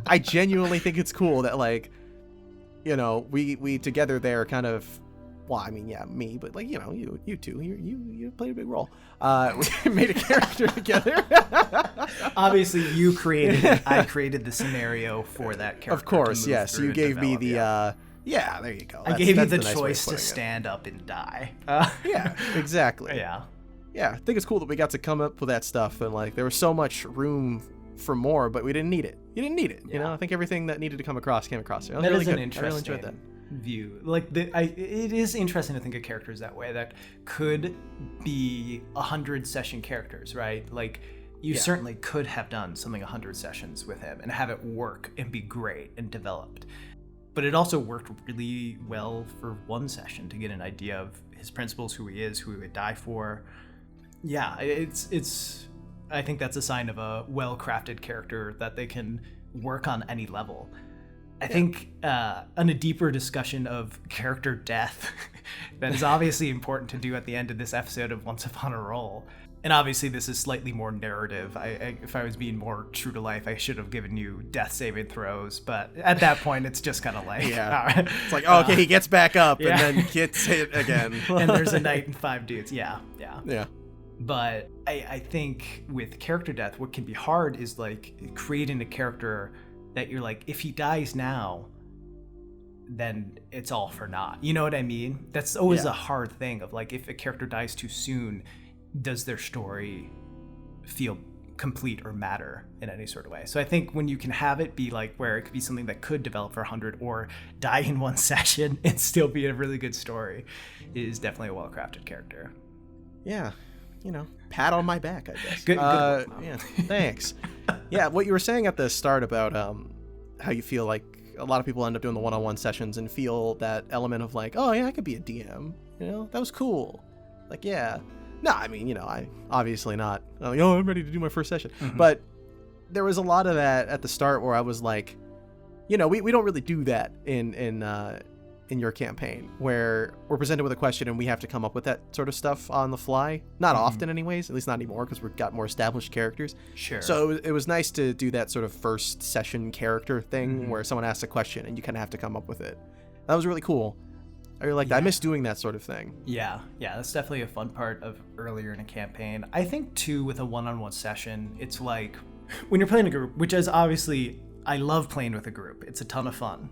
I genuinely think it's cool that like, you know, we together there kind of, well, I mean, yeah, me, but like, you know, you two, you played a big role. We made a character together. Obviously, you created it. I created the scenario for that character. Of course, yes. You gave me the, yeah, there you go. I gave you the choice to stand up and die. Yeah, exactly. Yeah. Yeah, I think it's cool that we got to come up with that stuff, and like there was so much room for more, but we didn't need it. You didn't need it. You know, I think everything that needed to come across came across. That is an interesting. I really enjoyed that view. Like it is interesting to think of characters that way. That could be 100 session characters, right? Like you certainly could have done something 100 sessions with him and have it work and be great and developed. But it also worked really well for one session to get an idea of his principles, who he is, who he would die for. Yeah, it's. I think that's a sign of a well-crafted character that they can work on any level. I think on a deeper discussion of character death, that is obviously important to do at the end of this episode of Once Upon a Roll. And obviously this is slightly more narrative. If I was being more true to life, I should have given you death saving throws. But at that point, it's just kind of like... Yeah. It's like, oh, okay, he gets back up and then gets hit again. And there's a knight and 5 dudes. Yeah. But I think with character death, what can be hard is like creating a character that you're like, if he dies now, then it's all for naught. You know what I mean? That's always a hard thing of like, if a character dies too soon, does their story feel complete or matter in any sort of way? So I think when you can have it be like where it could be something that could develop for 100 or die in one session and still be a really good story is definitely a well-crafted character. Yeah. You know, pat on my back, I guess. Good yeah, thanks. Yeah, what you were saying at the start about how you feel like a lot of people end up doing the one-on-one sessions and feel that element of like, oh yeah, I could be a DM. You know, that was cool. Like, yeah. No, I mean, you know, I obviously not. Like, oh, I'm ready to do my first session. Mm-hmm. But there was a lot of that at the start where I was like, you know, we don't really do that in your campaign, where we're presented with a question and we have to come up with that sort of stuff on the fly. Not often anyways, at least not anymore, because we've got more established characters. Sure. So it was nice to do that sort of first session character thing where someone asks a question and you kind of have to come up with it. That was really cool. I really liked that. I miss doing that sort of thing. Yeah, that's definitely a fun part of earlier in a campaign. I think too, with a one-on-one session, it's like when you're playing a group, which is obviously, I love playing with a group. It's a ton of fun.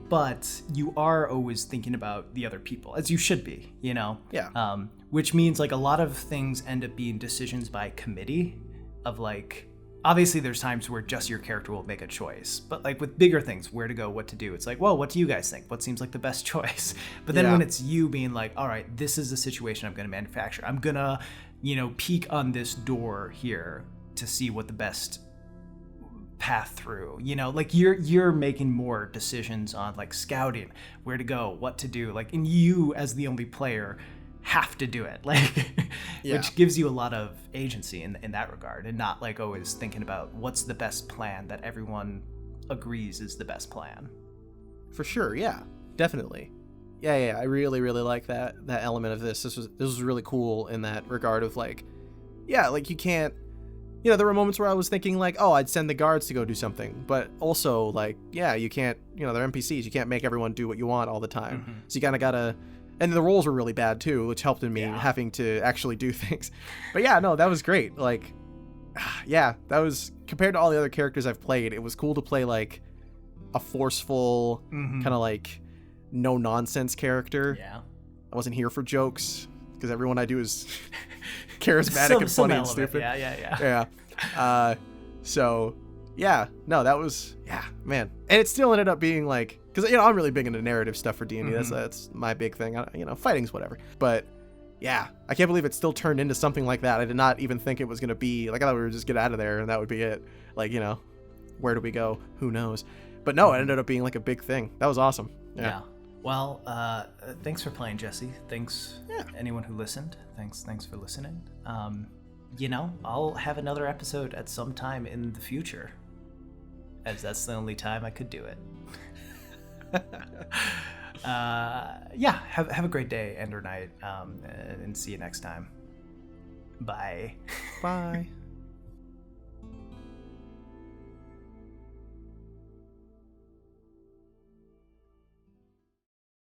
But you are always thinking about the other people, as you should be, you know? Yeah. Which means like a lot of things end up being decisions by committee of like, obviously there's times where just your character will make a choice, but like with bigger things, where to go, what to do, it's like, well, what do you guys think? What seems like the best choice? But then when it's you being like, all right, this is the situation I'm going to manufacture. I'm going to, you know, peek on this door here to see what the best path through, you know, like you're making more decisions on like scouting, where to go, what to do, like, and you as the only player have to do it, like which gives you a lot of agency in that regard, and not like always thinking about what's the best plan that everyone agrees is the best plan. For sure. Yeah, definitely. Yeah, I really like that element of this. This was really cool in that regard of like, yeah, like you can't, you know, there were moments where I was thinking like, oh, I'd send the guards to go do something, but also like, yeah, you can't, you know, they're NPCs, you can't make everyone do what you want all the time. So you kind of gotta. And the rolls were really bad too, which helped in me having to actually do things. But yeah, no, that was great. Like, yeah, that was, compared to all the other characters I've played, it was cool to play like a forceful, kind of like no nonsense character. Yeah. I wasn't here for jokes, because everyone I do is charismatic and funny and stupid. Yeah. So yeah, no, that was, yeah, man. And it still ended up being like, because, you know, I'm really big into narrative stuff for D&D. That's my big thing. You know, fighting's whatever. But yeah, I can't believe it still turned into something like that. I did not even think it was going to be, like, I thought we would just get out of there and that would be it. Like, you know, where do we go? Who knows? But no, it ended up being like a big thing. That was awesome. Yeah. Well, thanks for playing, Jesse. Thanks, anyone who listened. Thanks for listening. You know, I'll have another episode at some time in the future, as that's the only time I could do it. Have a great day and or night, and see you next time. Bye.